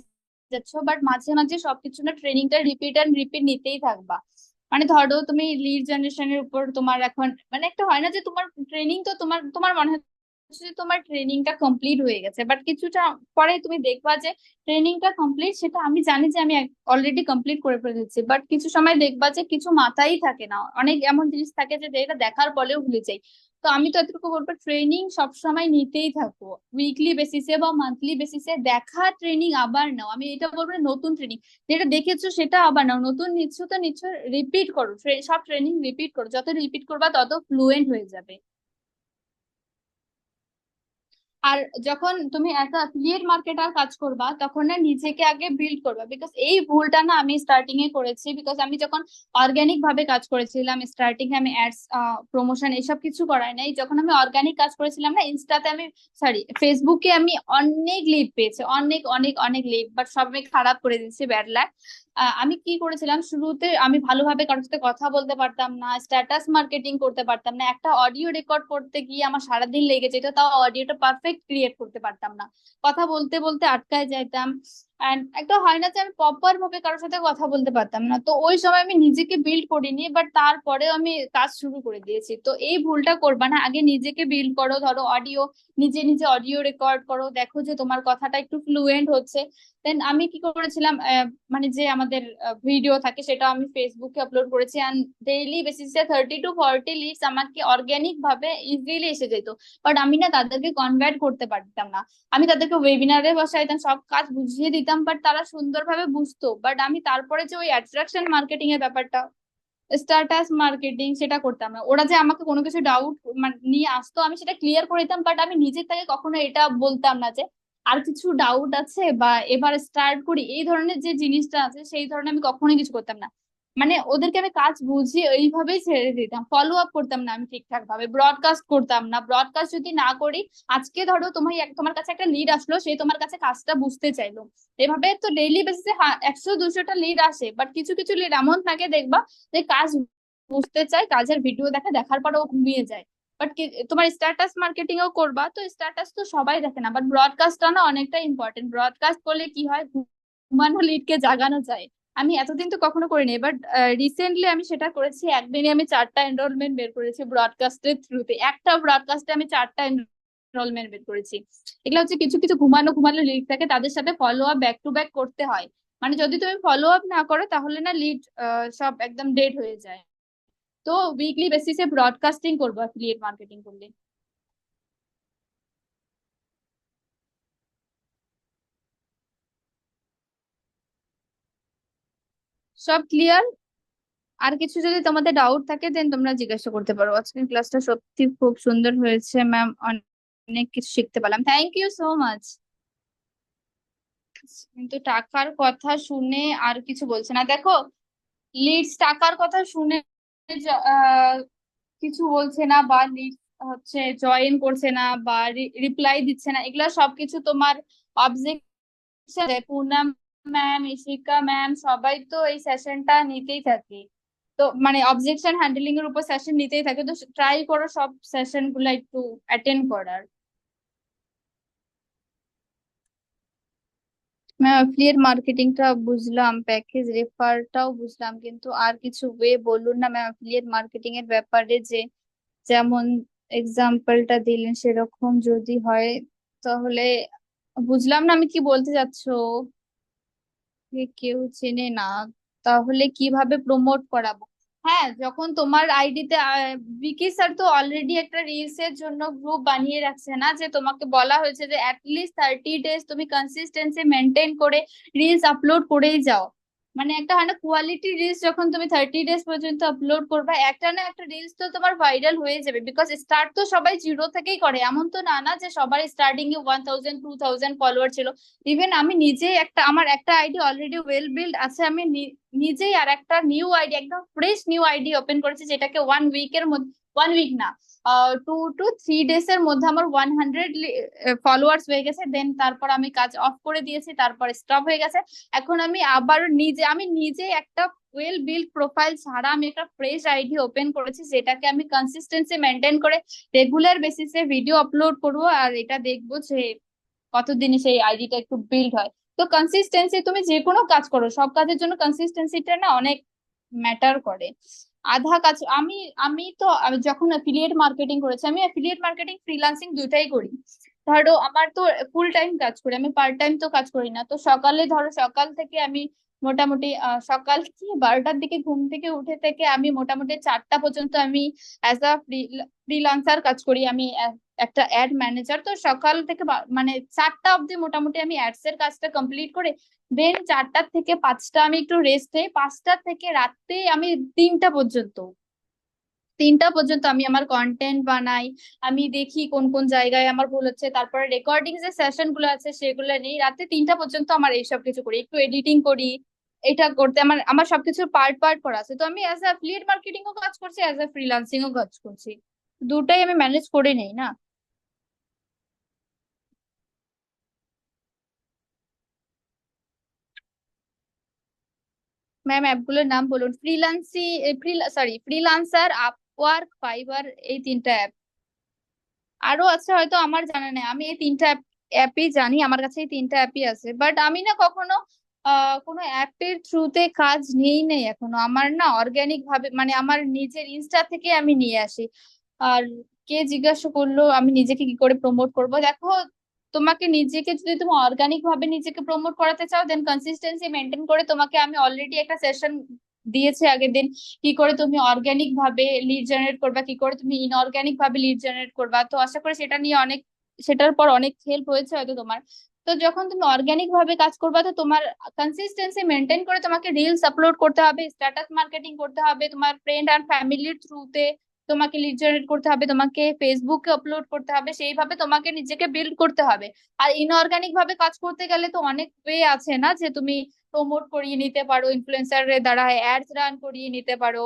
যাচ্ছ, বাট মাঝে মাঝে সবকিছু না ট্রেনিংটা রিপিট অ্যান্ড রিপিট নিতেই থাকবা। মানে ধরো তুমি লিড জেনারেশনের উপর তোমার এখন মানে একটা হয় না যে তোমার ট্রেনিং তো তোমার তোমার মনে হচ্ছে যে তোমার ট্রেনিংটা কমপ্লিট হয়ে গেছে, বাট কিছুটা পরে তুমি দেখবা যে ট্রেনিংটা কমপ্লিট, সেটা আমি জানি যে আমি অলরেডি কমপ্লিট করে ফেলেছি, বাট কিছু সময় দেখবা যে কিছু মাথায় থাকে না, অনেক এমন জিনিস থাকে যে যেটা দেখার পরেও ভুলে যাই। তো আমি তো এতটুকু বলবো ট্রেনিং সবসময় নিতেই থাকো, উইকলি বেসিসে বা মান্থলি বেসিসে দেখা ট্রেনিং আবার নাও। আমি এটা বলবো না নতুন ট্রেনিং, যেটা দেখেছো সেটা আবার নাও, নতুন নিচ্ছ তো নিচ্ছ, রিপিট করো, সব ট্রেনিং রিপিট করো, যত রিপিট করবা তত ফ্লুয়েন্ট হয়ে যাবে। আর যখন তুমি একটা অ্যাফিলিয়েট মার্কেটার কাজ করবা তখন না নিজেকে আগে বিল্ড করবা, বিকজ এই ভুলটা না আমি স্টার্টিং এ করেছি। বিকজ আমি যখন অর্গানিক ভাবে কাজ করেছিলাম, স্টার্টিং এ আমি অ্যাডস প্রমোশন এসব কিছু করাই নাই, যখন আমি অর্গানিক কাজ করেছিলাম না ইনস্টাতে আমি, সরি ফেসবুকে, আমি অনেক লিড পেয়েছি, অনেক অনেক অনেক লিড, বাট সব আমি খারাপ করে দিচ্ছি, ব্যাড লাক। আমি কি করেছিলাম শুরুতে, আমি ভালোভাবে কারোর সাথে কথা বলতে পারতাম না, স্ট্যাটাস মার্কেটিং করতে পারতাম না, একটা অডিও রেকর্ড করতে গিয়ে আমার সারাদিন লেগে যেত, তাও অডিওটা পারফেক্ট ক্রিয়েট করতে পারতাম না, কথা বলতে বলতে আটকায় যাইতাম। এন্ড একটা হয় না যে আমি প্রপার ভাবে কারোর সাথে কথা বলতে পারতাম না, তো ওই সময় আমি নিজেকে বিল্ড করিনি, বাট তারপরেও আমি কাজ শুরু করে দিয়েছি। তো এই ভুলটা করবা না, আগে নিজেকে বিল্ড করো, ধরো অডিও, নিজে নিজে অডিও রেকর্ড করো, দেখো যে তোমার কথাটা একটু ফ্লুয়েন্ট হচ্ছে। দেন আমি কি করেছিলাম, মানে যে আমাদের ভিডিও থাকে সেটা আমি ফেসবুকে আপলোড করেছি, এন্ড ডেইলি বেসিসে 30 to 40 লিডস আমাকে অর্গানিক ভাবে ইজিলি এসে যেত। বাট আমি না তাদেরকে কনভার্ট করতে পারতাম না। আমি তাদেরকে ওয়েবিনারে বসাইতাম, সব কাজ বুঝিয়ে দিতাম, বাট তারা সুন্দরভাবে বুঝতো, বাট আমি তারপরে যে ওই অ্যাট্রাকশন মার্কেটিং এর ব্যাপারটা, স্ট্যাটাস মার্কেটিং, সেটা করতাম না। ওরা যে আমাকে কোনো কিছু ডাউট নিয়ে আসতো আমি সেটা ক্লিয়ার করে দিতাম, বাট আমি নিজের থেকে কখনো এটা বলতাম না যে আর কিছু ডাউট আছে বা এবার স্টার্ট করি, এই ধরনের যে জিনিসটা আছে সেই ধরনের আমি কখনোই কিছু করতাম না। মানে ওদেরকে আমি কাজ বুঝিয়ে এইভাবেই ছেড়ে দিতাম, ফলো আপ করতাম না আমি ঠিকঠাক ভাবে, ব্রডকাস্ট করতাম না। ব্রডকাস্ট যদি না করি, আজকে ধরো তোমার কাছে একটা লিড আসলো, সে তোমার কাছে কাজটা বুঝতে চাইলো, এভাবে তো ডেইলি বেসিসে 100-200টা লিড আসে, বাট কিছু কিছু লিড এমন থাকে দেখবা যে কাজ বুঝতে চায়, কাজের ভিডিও দেখে, দেখার পর ও ঘুমিয়ে যায়। বাট তোমার স্ট্যাটাস মার্কেটিং ও করবা, তো স্ট্যাটাস তো সবাই দেখে না, বাট ব্রডকাস্টটা না অনেকটা ইম্পর্টেন্ট। ব্রডকাস্ট করলে কি হয়, ঘুমানো লিডকে জাগানো যায়। আমি এতদিন তো কখনো করিনি, বাট রিসেন্টলি আমি সেটা করেছি। একদিনে আমি 4টা এনরোলমেন্ট বের করেছি ব্রডকাস্টের থ্রুতে। একটা ব্রডকাস্টে আমি 4টা এনরোলমেন্ট বের করেছি। এগুলো হচ্ছে কিছু কিছু ঘুমানো ঘুমানো লিড থাকে, তাদের সাথে follow up back to back করতে হয়। মানে যদি তুমি ফলো আপ না করো তাহলে না লিড সব একদম ডেড হয়ে যায়। তো উইকলি বেসিসে ব্রডকাস্টিং করবো অ্যাফিলিয়েট মার্কেটিং করলে। সব ক্লিয়ার। আর কিছু যদি তোমাদের ডাউট থাকে দেন তোমরা জিজ্ঞাসা করতে পারো। আজকের ক্লাসটা সত্যি খুব সুন্দর হয়েছে ম্যাম, অনেক কিছু শিখতে পারলাম, থ্যাংক ইউ সো মাচ। কিন্তু টাকার কথা শুনে আর কিছু বলছে না দেখো। লিডস টাকার কথা শুনে কিছু বলছে না, বা লিড হচ্ছে জয়েন করছে না, বা রিপ্লাই দিচ্ছে না, এগুলা সবকিছু তোমার objection. Poonam ma'am, Ishika ma'am সবাই তো এই সেশনটা নিতেই থাকে। তো মানে অবজেকশন হ্যান্ডলিং এর উপর সেশন নিতেই থাকে, তো ট্রাই করো সব সেশন গুলা একটু অ্যাটেন্ড করার। ম্যাম অ্যাফিলিয়েট মার্কেটিংটা বুঝলাম, প্যাকেজ রেফারটাও বুঝলাম, কিন্তু আর কিছু ওয়ে বলুন না ম্যাম অ্যাফিলিয়েট মার্কেটিং এর ব্যাপারে, যে যেমন এক্সাম্পলটা দিলেন সেরকম যদি হয় তাহলে। বুঝলাম না আমি কি বলতে চাচ্ছো। কেউ চেনে না তাহলে কিভাবে প্রমোট করাবো? হ্যাঁ, যখন তোমার আইডিতে বিকি স্যার তো অলরেডি একটা রিলস এর জন্য গ্রুপ বানিয়ে রাখছে না, যে তোমাকে বলা হয়েছে যে অ্যাটলিস্ট 30 ডেজ তুমি কনসিস্টেন্সি মেনটেন করে রিলস আপলোড করেই যাও। মানে একটা হয় না কোয়ালিটি রিলস, যখন তুমি 30 ডেজ পর্যন্ত আপলোড করবে একটা না একটা রিলস তো তোমার ভাইরাল হয়ে যাবে। বিকজ স্টার্ট তো সবাই জিরো থেকেই করে, এমন তো না না যে সবার স্টার্টিং এ 1000 2000 ফলোয়ার ছিল। ইভেন আমি নিজেই একটা, আমার একটা আইডি অলরেডি ওয়েল বিল্ড আছে, আমি নিজেই আর একটা নিউ আইডি, একদম ফ্রেশ নিউ আইডি ওপেন করেছি, যেটাকে 1 উইকের মধ্যে, 1 উইক না, 2 to 3 ডেজ এর মধ্যে আমার 100 ফলোয়ার্স হয়ে গেছে। দেন তারপর আমি কাজ অফ করে দিয়েছি, তারপর স্টপ হয়ে গেছে। এখন আমি আবার আমি নিজে একটা ওয়েল বিল্ড প্রোফাইল ছাড়া আমি একটা ফ্রেশ আইডি ওপেন করেছি, যেটাকে আমি কনসিস্টেন্সি মেনটেন করে রেগুলার বেসিসে ভিডিও আপলোড করবো, আর এটা দেখবো যে কতদিনে সেই আইডিটা একটু বিল্ড হয়। তো কনসিস্টেন্সি, তুমি যে কোনো কাজ করো সব কাজের জন্য কনসিস্টেন্সিটা না অনেক ম্যাটার করে। আধা কাজ আমি আমি যখন অ্যাফিলিয়েট মার্কেটিং করেছি, আমি অ্যাফিলিয়েট মার্কেটিং ফ্রিল্যান্সিং দুইটাই করি। ধরো আমার তো ফুল টাইম কাজ করি, আমি পার্ট টাইম তো কাজ করি না। তো সকালে ধরো সকাল থেকে আমি মোটামুটি সকাল কি 12টার দিকে ঘুম থেকে উঠে থেকে আমি মোটামুটি 4টা পর্যন্ত আমি অ্যাজ আ ফ্রিল্যান্সার কাজ করি। আমি একটা অ্যাড ম্যানেজার। তো সকাল থেকে মানে 4টা অবধি মোটামুটি আমি অ্যাডস এর কাজটা কমপ্লিট করে দেন 4টা থেকে 5টা আমি একটু রেস্ট নেই। 5টা থেকে রাতে আমি 3টা পর্যন্ত 3টা পর্যন্ত আমি আমার কন্টেন্ট বানাই। আমি দেখি কোন কোন জায়গায় আমার ভুল হচ্ছে, তারপরে রেকর্ডিং যে সেশন গুলো আছে সেগুলো নেই। রাতে 3টা পর্যন্ত আমার এইসব কিছু করি, একটু এডিটিং করি। এটা করতে আমার আমার সবকিছু পার্ট পার্ট করা আছে। তো আমি অ্যাজ এ অ্যাফিলিয়েট মার্কেটিং ও কাজ করছি, অ্যাজ এ ফ্রিল্যান্সিং ও কাজ করছি। দুটাই আমি ম্যানেজ করে নেই না। ম্যাম অ্যাপগুলোর নাম বলুন। ফ্রিলান্সার, আপওয়ার্ক, ফাইবার, এই 3টা অ্যাপ। আরো আছে হয়তো, আমার জানা নেই। আমি এই 3টা অ্যাপই জানি, আমার কাছে এই 3টা অ্যাপই আছে। বাট আমি না কখনো কোনো অ্যাপের থ্রুতে কাজ নিয়েই নেই এখনো। আমার না অর্গানিক ভাবে, মানে আমার নিজের ইনস্টা থেকে আমি নিয়ে আসি। আর কে জিজ্ঞাসা করলো আমি নিজেকে কি করে প্রমোট করব? দেখো, তোমাকে নিজেকে যদি তুমি অর্গানিক ভাবে নিজেকে প্রমোট করাতে চাও দেন কনসিস্টেন্সি মেনটেন করে, তোমাকে আমি অলরেডি একটা সেশন দিয়েছি আগের দিন, কি করে তুমি অর্গানিক ভাবে লিড জেনারেট করবা, কি করে তুমি ইনঅর্গানিক ভাবে লিড জেনারেট করবা। তো আশা করি সেটা নিয়ে অনেক, সেটার পর অনেক হেল্প হয়েছে হয়তো তোমার। তো যখন তুমি অর্গানিক ভাবে কাজ করবা তো তোমার কনসিস্টেন্সি মেনটেন করে তোমাকে রিলস আপলোড করতে হবে, স্ট্যাটাস মার্কেটিং করতে হবে, তোমার ফ্রেন্ড আর ফ্যামিলির থ্রুতে তোমাকে লিড জেনারেট করতে হবে, তোমাকে ফেসবুকে আপলোড করতে হবে, সেইভাবে তোমাকে নিজেকে বিল্ড করতে হবে। আর ইনঅর্গানিক ভাবে কাজ করতে গেলে তো অনেক ওয়ে আছে না, যে তুমি প্রমোট করিয়ে নিতে পারো, ইনফ্লুয়েন্সারের দ্বারা অ্যাডস রান করিয়ে নিতে পারো।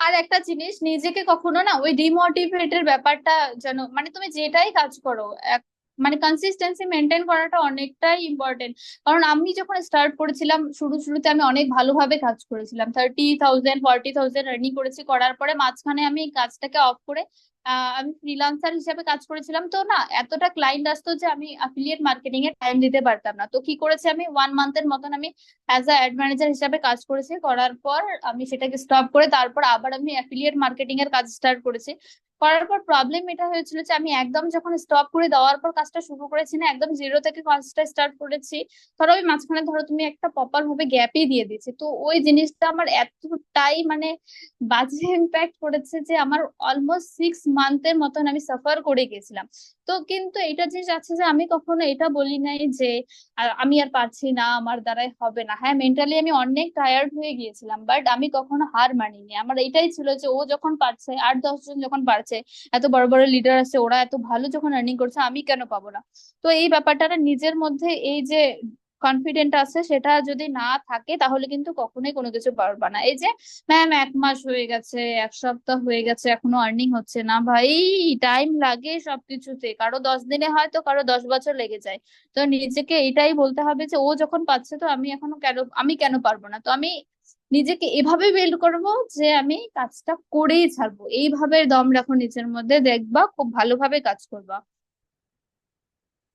আর একটা জিনিস, নিজেকে কখনো না ওই ডিমোটিভেটের ব্যাপারটা, যেন মানে তুমি যেটাই কাজ করো মানে কনসিস্টেন্সি মেনটেন করাটা অনেকটাই ইম্পর্টেন্ট। কারণ আমি যখন স্টার্ট করেছিলাম শুরু শুরুতে আমি অনেক ভালোভাবে কাজ করেছিলাম, 30,000 40,000 আর্নিং করেছি। করার পরে মাঝখানে আমি এই কাজটাকে অফ করে আমি ফ্রিল্যান্সার হিসেবে কাজ করেছিলাম, তো না এতটা ক্লায়েন্ট আসতো যে আমি অ্যাফিলিয়েট মার্কেটিং এ টাইম দিতে পারতাম না। তো কি করেছি, আমি 1 মান্থের মতন আমি অ্যাজ আ অ্যাড ম্যানেজার হিসেবে কাজ করেছি। করার পর আমি সেটাকে স্টপ করে তারপর আবার আমি অ্যাফিলিয়েট মার্কেটিং এর কাজ স্টার্ট করেছি। করার পর প্রবলেম এটা হয়েছিল যে আমি একদম যখন স্টপ করে দেওয়ার পর কাজটা শুরু করেছি না, একদম জিরো থেকে কাজটা স্টার্ট করেছি। ধরো ওই মাঝখানে ধরো তুমি একটা প্রপার ভাবে গ্যাপই দিয়ে দিয়েছি, তো ওই জিনিসটা আমার এতটাই মানে বাজে ইম্প্যাক্ট করেছে যে আমার অলমোস্ট 6 মান্থের মতন আমি সাফার করে গেছিলাম। তো কিন্তু এটা জিনিস আছে যে আমি কখনো এটা বলি নাই যে আমি আর পারছি না, আমার দ্বারাই হবে না। হ্যাঁ, মেন্টালি আমি অনেক টায়ার্ড হয়ে গিয়েছিলাম, বাট আমি কখনো হার মানিনি। আমার এটাই ছিল যে ও যখন পারছে, 8-10 জন যখন পারছে, এত বড় বড় লিডার আছে, ওরা এত ভালো যখন আর্নিং করছে, আমি কেন পাবো না? তো এই ব্যাপারটা না, নিজের মধ্যে এই যে কনফিডেন্ট আছে সেটা যদি না থাকে তাহলে কিন্তু কখনোই কোনো কিছু পারবা না। এই যে ম্যাম 1 মাস হয়ে গেছে, 1 সপ্তাহ হয়ে গেছে, এখনো আর্নিং হচ্ছে না, ভাই টাইম লাগে সবকিছুতে, কারো 10 দিনে হয় তো কারো 10 বছর লেগে যায়। তো নিজেকে এটাই বলতে হবে যে ও যখন পাচ্ছে তো আমি এখনো কেন, আমি কেন পারবো না? তো আমি নিজেকে এভাবে বিল্ড করব যে আমি কাজটা করেই ছাড়বো। এইভাবে দম রাখো নিজের মধ্যে, দেখবা খুব ভালোভাবে কাজ করবা।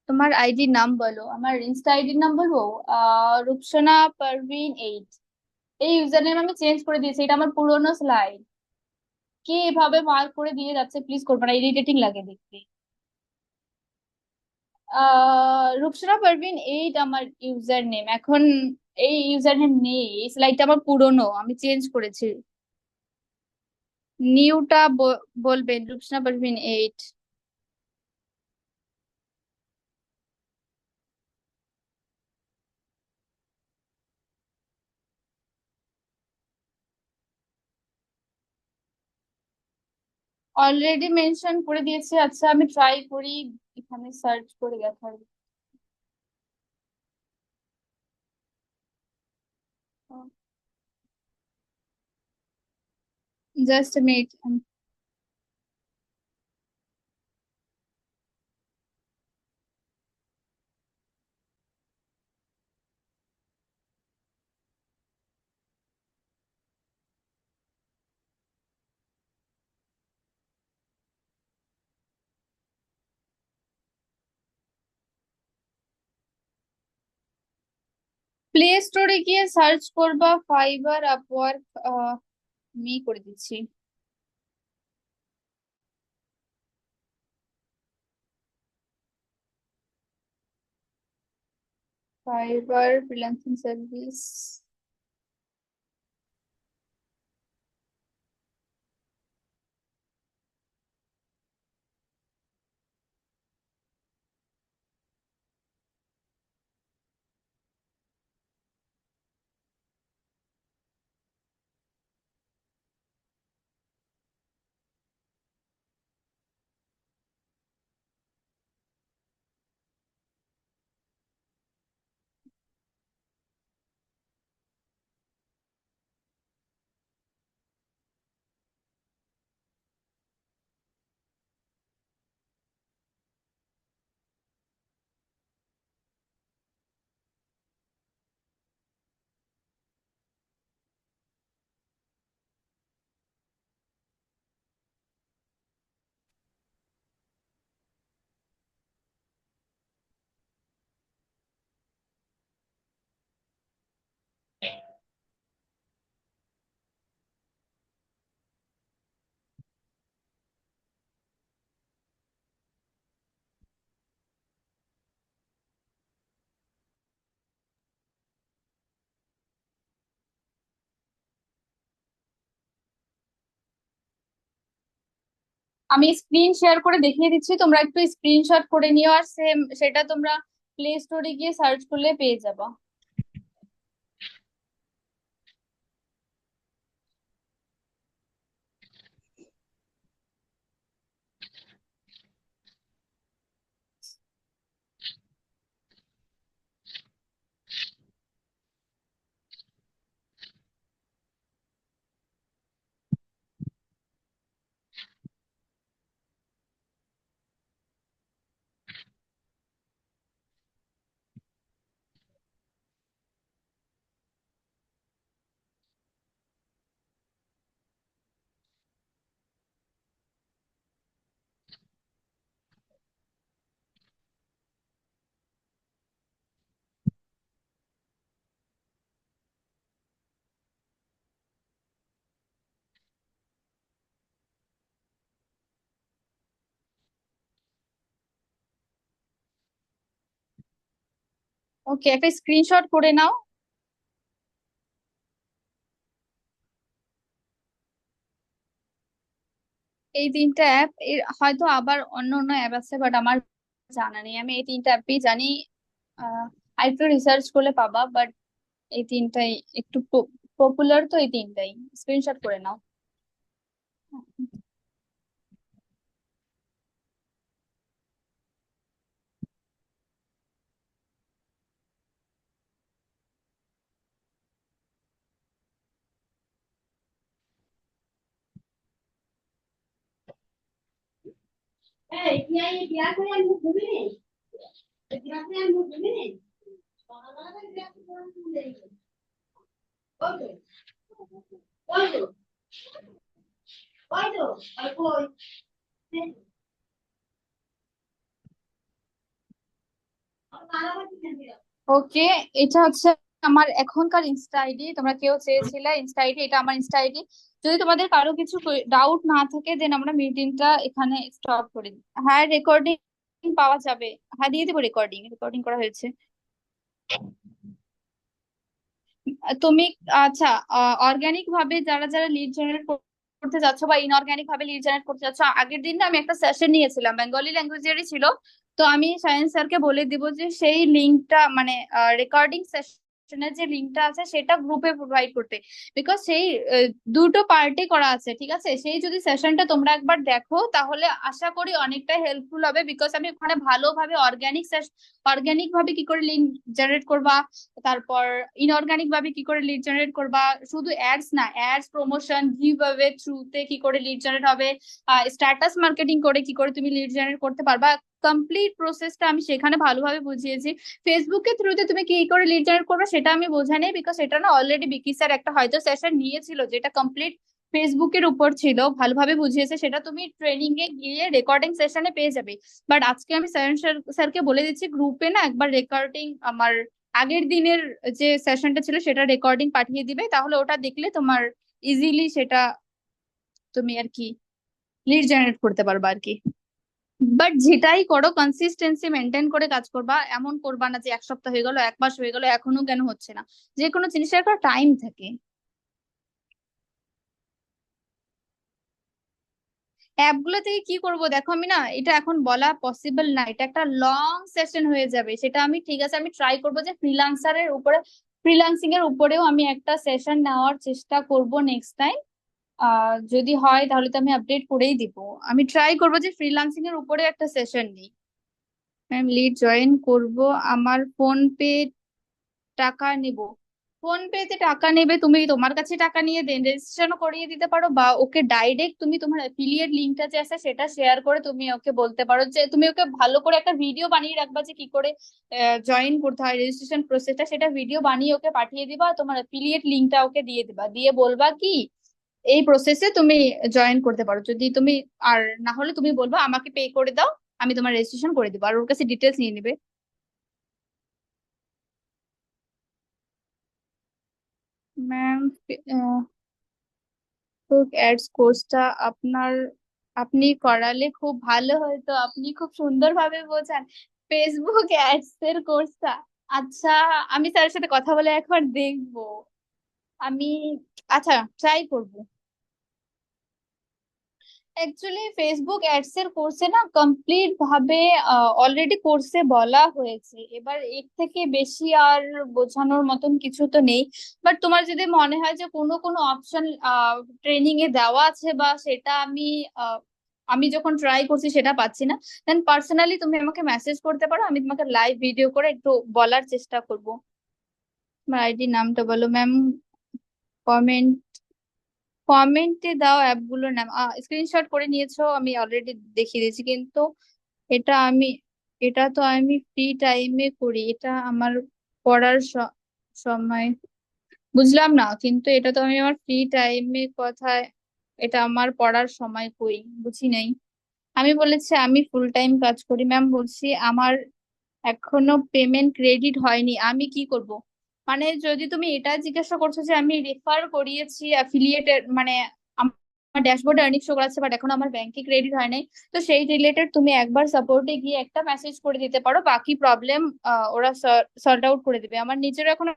তোমার আইডির নাম বলো, আমার ইনস্টা আইডির নাম বলবো। রুকসানা পারভিন 8। এই ইউজার নেম আমি চেঞ্জ করে দিয়েছি, এটা আমার পুরোনো স্লাইড। কে এভাবে মার্ক করে দিয়ে যাচ্ছে, প্লিজ করবে না, ইরিটেটিং লাগে দেখতে। রুকসানা পারভিন 8 আমার ইউজার নেম এখন। এই ইউজার নেম নেই, এই স্লাইডটা আমার পুরোনো, আমি চেঞ্জ করেছি। নিউটা বলবেন, রুকসানা পারভিন 8। অলরেডি মেনশন করে দিয়েছি। আচ্ছা আমি ট্রাই করি এখানে সার্চ করে দেখার। Just minute. প্লে স্টোরে গিয়ে সার্চ করবা ফাইবার, আপওয়ার্ক। আমি করে দিচ্ছি। Fibre freelancing service. আমি স্ক্রিন শেয়ার করে দেখিয়ে দিচ্ছি, তোমরা একটু স্ক্রিনশট করে নিও, আর সেম সেটা তোমরা প্লে স্টোরে গিয়ে সার্চ করলে পেয়ে যাবে। ওকে, একটা স্ক্রিনশট করে নাও। এই তিনটা অ্যাপ, এর হয়তো আবার অন্য অন্য অ্যাপ আছে, বাট আমার জানা নেই। আমি এই তিনটা অ্যাপই জানি। আরেকটু রিসার্চ করলে পাবা, বাট এই তিনটাই একটু পপুলার, তো এই তিনটাই স্ক্রিনশট করে নাও। ওকে, এটা হচ্ছে আমার এখনকার ইনস্টা আইডি। তোমরা কেউ চেয়েছিলে ইনস্টা আইডি, এটা আমার ইনস্টা আইডি। যদি তোমাদের কারো কিছু ডাউট না থাকে, দেন আমরা মিটিংটা এখানে স্টপ করে দিই। হ্যাঁ, রেকর্ডিং পাওয়া যাবে। হ্যাঁ, দিয়ে দেবো, রেকর্ডিং রেকর্ডিং করা হয়েছে। তুমি, আচ্ছা, অর্গানিক ভাবে যারা যারা লিড জেনারেট করতে যাচ্ছ বা ইনঅর্গানিক ভাবে লিড জেনারেট করতে যাচ্ছ, আগের দিন না আমি একটা সেশন নিয়েছিলাম, বেঙ্গলি ল্যাঙ্গুয়েজেরই ছিল। তো আমি সায়েন্স স্যারকে বলে দিব যে সেই লিঙ্কটা, মানে রেকর্ডিং সেশনের যে লিঙ্কটা আছে সেটা গ্রুপে প্রোভাইড করতে। বিকজ সেই দুটো পার্টি করা আছে, ঠিক আছে? সেই যদি সেশনটা তোমরা একবার দেখো তাহলে আশা করি অনেকটা হেল্পফুল হবে। বিকজ আমি ওখানে ভালোভাবে অর্গানিক ভাবে কি করে লিঙ্ক জেনারেট করবা, তারপর ইনঅর্গানিক ভাবে কি করে লিড জেনারেট করবা, শুধু অ্যাডস না, অ্যাডস, প্রমোশন, গিভ অ্যাওয়ে থ্রুতে কি করে লিড জেনারেট হবে, স্ট্যাটাস মার্কেটিং করে কি করে তুমি লিড জেনারেট করতে পারবা, কমপ্লিট প্রসেসটা আমি সেখানে ভালোভাবে বুঝিয়েছি। ফেসবুকের থ্রুতে তুমি কি করে লিড জেনারেট করবে সেটা আমি বোঝা নেই, বিকজ এটা না অলরেডি বিকি স্যার একটা হয়তো সেশন নিয়েছিল যেটা কমপ্লিট ফেসবুকের উপর ছিল, ভালোভাবে বুঝিয়েছে। সেটা তুমি ট্রেনিং এ গিয়ে রেকর্ডিং সেশনে পেয়ে যাবে। বাট আজকে আমি সায়ন স্যারকে বলে দিচ্ছি গ্রুপে না একবার রেকর্ডিং, আমার আগের দিনের যে সেশনটা ছিল সেটা রেকর্ডিং পাঠিয়ে দিবে, তাহলে ওটা দেখলে তোমার ইজিলি সেটা তুমি আর কি লিড জেনারেট করতে পারবা আর কি। বাট যেটাই করো কনসিস্টেন্সি মেনটেন করে কাজ করবা। এমন করবা না যে এক সপ্তাহ হয়ে গেল, এক মাস হয়ে গেল, এখনো কেন হচ্ছে না। যে কোনো জিনিসের একটা টাইম থাকে। অ্যাপগুলো থেকে কি করব দেখো, আমি না এটা এখন বলা পসিবল না, এটা একটা লং সেশন হয়ে যাবে। সেটা আমি, ঠিক আছে, আমি ট্রাই করবো যে ফ্রিল্যান্সারের উপরে, ফ্রিল্যান্সিং এর উপরেও আমি একটা সেশন নেওয়ার চেষ্টা করব নেক্সট টাইম। যদি হয় তাহলে তো আমি আপডেট করেই দিব। আমি ট্রাই করবো যে ফ্রিল্যান্সিং এর উপরে একটা সেশন নিই। ম্যাম, লিড জয়েন করব, আমার ফোন পে টাকা নিব। ফোন পে তে টাকা নেবে, তুমি তোমার কাছে টাকা নিয়ে দেন রেজিস্ট্রেশন করিয়ে দিতে পারো, বা ওকে ডাইরেক্ট তুমি তোমার অ্যাফিলিয়েট লিঙ্কটা যে আছে সেটা শেয়ার করে তুমি ওকে বলতে পারো যে তুমি ওকে ভালো করে একটা ভিডিও বানিয়ে রাখবা যে কি করে জয়েন করতে হয়, রেজিস্ট্রেশন প্রসেসটা, সেটা ভিডিও বানিয়ে ওকে পাঠিয়ে দিবা। তোমার অ্যাফিলিয়েট লিঙ্কটা ওকে দিয়ে দিবা, দিয়ে বলবা কি এই প্রসেসে তুমি জয়েন করতে পারো। যদি তুমি, আর না হলে তুমি বলবা আমাকে পে করে দাও, আমি তোমার রেজিস্ট্রেশন করে দিবো, আর ওর কাছে ডিটেলস নিয়ে নিবে। ম্যাম, ফেসবুক অ্যাডস কোর্সটা আপনার, আপনি করালে খুব ভালো হতো, আপনি খুব সুন্দরভাবে বোঝান। ফেসবুক অ্যাডস এর কোর্সটা, আচ্ছা, আমি স্যারের সাথে কথা বলে একবার দেখবো। আমি, আচ্ছা, ট্রাই করব। অ্যাকচুয়ালি ফেসবুক অ্যাডস এর কোর্সে না কমপ্লিট ভাবে অলরেডি কোর্সে বলা হয়েছে, এবার এর থেকে বেশি আর বোঝানোর মতন কিছু তো নেই। বাট তোমার যদি মনে হয় যে কোনো কোনো অপশন ট্রেনিং এ দেওয়া আছে, বা সেটা আহ, আমি যখন ট্রাই করছি সেটা পাচ্ছি না, দেন পার্সোনালি তুমি আমাকে মেসেজ করতে পারো, আমি তোমাকে লাইভ ভিডিও করে একটু বলার চেষ্টা করব। তোমার আইডি নামটা বলো ম্যাম। কমেন্ট, কমেন্টে দাও অ্যাপগুলোর নাম। স্ক্রিনশট করে নিয়েছো, আমি অলরেডি দেখিয়ে দিয়েছি, কিন্তু এটা আমি, এটা তো আমি ফ্রি টাইমে করি, এটা আমার পড়ার সময়। বুঝলাম না, কিন্তু এটা তো আমি আমার ফ্রি টাইমে কথায়, এটা আমার পড়ার সময় কই, বুঝি নাই। আমি বলেছি আমি ফুল টাইম কাজ করি। ম্যাম বলছি আমার এখনো পেমেন্ট ক্রেডিট হয়নি, আমি কি করব? মানে যদি তুমি এটা জিজ্ঞাসা করছো যে আমি রেফার করিয়েছি অ্যাফিলিয়েটেড, মানে ড্যাশবোর্ডে আর্নিং শো করাচ্ছে, বাট এখন আমার ব্যাংকে ক্রেডিট হয় নাই। তো সেই রিলেটেড তুমি একবার সাপোর্টে গিয়ে একটা মেসেজ করে দিতে পারো, বাকি প্রবলেম ওরা সর্ট আউট করে দিবে। আমার নিজের এখন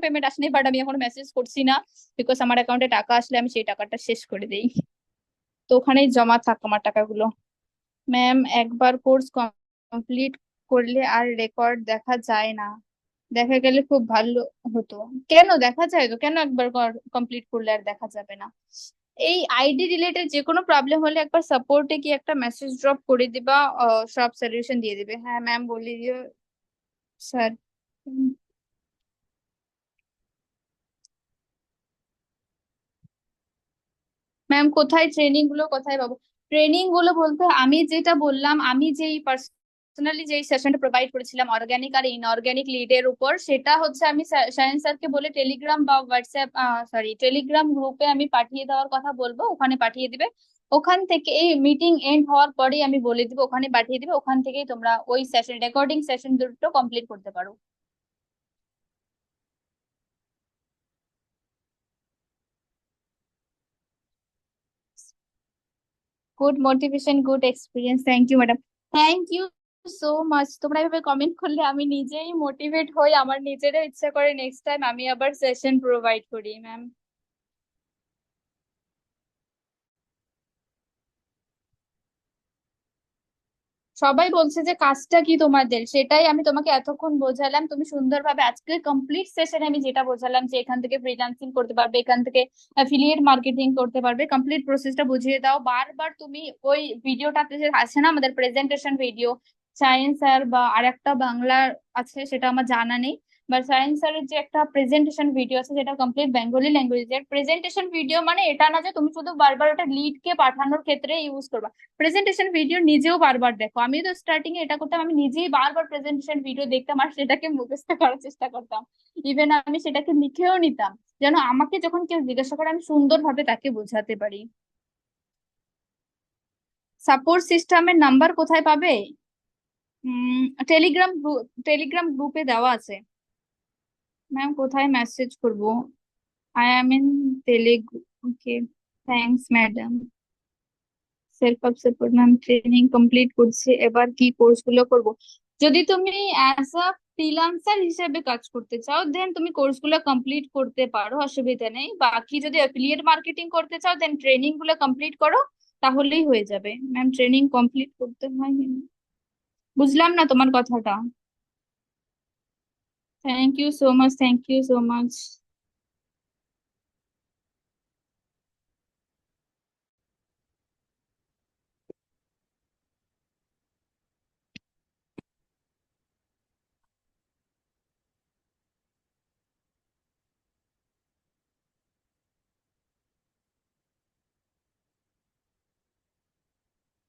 পেমেন্ট আসেনি, বাট আমি এখন মেসেজ করছি না, বিকজ আমার অ্যাকাউন্টে টাকা আসলে আমি সেই টাকাটা শেষ করে দিই। তো ওখানেই জমা থাক আমার টাকাগুলো। ম্যাম, একবার কোর্স কমপ্লিট করলে আর রেকর্ড দেখা যায় না। দেখা গেলে খুব ভালো হতো। কেন দেখা যায় তো, কেন একবার কমপ্লিট করলে আর দেখা যাবে না? এই আইডি রিলেটেড যে কোনো প্রবলেম হলে একবার সাপোর্টে কি একটা মেসেজ ড্রপ করে দিবা, সব সলিউশন দিয়ে দিবে। হ্যাঁ ম্যাম, বলে দিও স্যার। ম্যাম, কোথায় ট্রেনিং গুলো কোথায় পাবো? ট্রেনিং গুলো বলতে আমি যেটা বললাম, আমি যেই পার্সোনালি যেই সেশনটা প্রোভাইড করেছিলাম অর্গানিক আর ইনঅর্গানিক লিডের উপর, সেটা হচ্ছে আমি সায়েন্স স্যারকে বলে টেলিগ্রাম বা হোয়াটসঅ্যাপ, সরি টেলিগ্রাম গ্রুপে আমি পাঠিয়ে দেওয়ার কথা বলবো, ওখানে পাঠিয়ে দিবে। ওখান থেকে এই মিটিং এন্ড হওয়ার পরেই আমি বলে দিব, ওখানে পাঠিয়ে দিবে, ওখান থেকেই তোমরা ওই সেশন রেকর্ডিং সেশন দুটো কমপ্লিট করতে পারো। Good motivation, good experience, thank you madam. Thank you so much. তোমরা এভাবে কমেন্ট করলে আমি নিজেই মোটিভেট হই, আমার নিজেরও ইচ্ছা করে নেক্সট টাইম আমি আবার সেশন প্রোভাইড করি ম্যাম। সবাই বলছে যে কাজটা কি তোমাদের, সেটাই আমি তোমাকে এতক্ষণ বোঝালাম, তুমি সুন্দরভাবে আজকে কমপ্লিট সেশনে আমি যেটা বোঝালাম যে এখান থেকে ফ্রিল্যান্সিং করতে পারবে, এখান থেকে অ্যাফিলিয়েট মার্কেটিং করতে পারবে, কমপ্লিট প্রসেসটা বুঝিয়ে দাও। বারবার তুমি ওই ভিডিওটাতে যে আছে না আমাদের প্রেজেন্টেশন ভিডিও, সায়েন্স আর বা আরেকটা বাংলার আছে সেটা আমার জানা নেই, বাট সায়েন্স স্যারের যে একটা প্রেজেন্টেশন ভিডিও আছে যেটা কমপ্লিট বেঙ্গলি ল্যাঙ্গুয়েজের প্রেজেন্টেশন ভিডিও, মানে এটা না যে তুমি শুধু বারবার ওটা লিড কে পাঠানোর ক্ষেত্রে ইউজ করবা, প্রেজেন্টেশন ভিডিও নিজেও বারবার দেখো। আমি তো স্টার্টিং এ এটা করতাম, আমি নিজেই বারবার প্রেজেন্টেশন ভিডিও দেখতাম আর সেটাকে মুখস্থ করার চেষ্টা করতাম। ইভেন আমি সেটাকে লিখেও নিতাম, যেন আমাকে যখন কেউ জিজ্ঞাসা করে আমি সুন্দরভাবে তাকে বোঝাতে পারি। সাপোর্ট সিস্টেমের নাম্বার কোথায় পাবে? টেলিগ্রাম গ্রুপে দেওয়া আছে। ম্যাম, কোথায় মেসেজ করব? I am in Telugu. Okay, thanks madam. Self up support ma'am, training complete করছি, এবার কি কোর্স গুলো করব? যদি তুমি অ্যাজ আ ফ্রিল্যান্সার হিসেবে কাজ করতে চাও, দেন তুমি কোর্স গুলো কমপ্লিট করতে পারো, অসুবিধা নেই। বাকি যদি অ্যাফিলিয়েট মার্কেটিং করতে চাও, দেন ট্রেনিং গুলো কমপ্লিট করো, তাহলেই হয়ে যাবে। ম্যাম, ট্রেনিং কমপ্লিট করতে হয়? বুঝলাম না তোমার কথাটা। Thank you so much, thank you so much.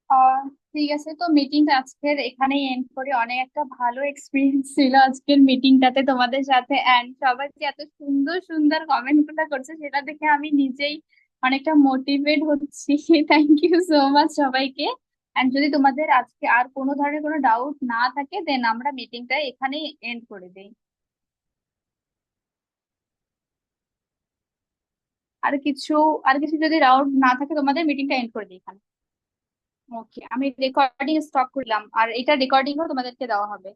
আহ ঠিক আছে, তো মিটিংটা আজকের এখানেই এন্ড করি। অনেক একটা ভালো এক্সপিরিয়েন্স ছিল আজকের মিটিংটাতে তোমাদের সাথে, এন্ড সবাই যে এত সুন্দর সুন্দর কমেন্ট গুলো করছে সেটা দেখে আমি নিজেই অনেকটা মোটিভেট হচ্ছি। থ্যাংক ইউ সো মাচ সবাইকে। এন্ড যদি তোমাদের আজকে আর কোনো ধরনের কোনো ডাউট না থাকে, দেন আমরা মিটিংটা এখানেই এন্ড করে দিই। আর কিছু আর কিছু যদি ডাউট না থাকে তোমাদের, মিটিংটা এন্ড করে দিই এখানে। ওকে, আমি রেকর্ডিং স্টপ করলাম, আর এটা রেকর্ডিংও তোমাদেরকে দেওয়া হবে।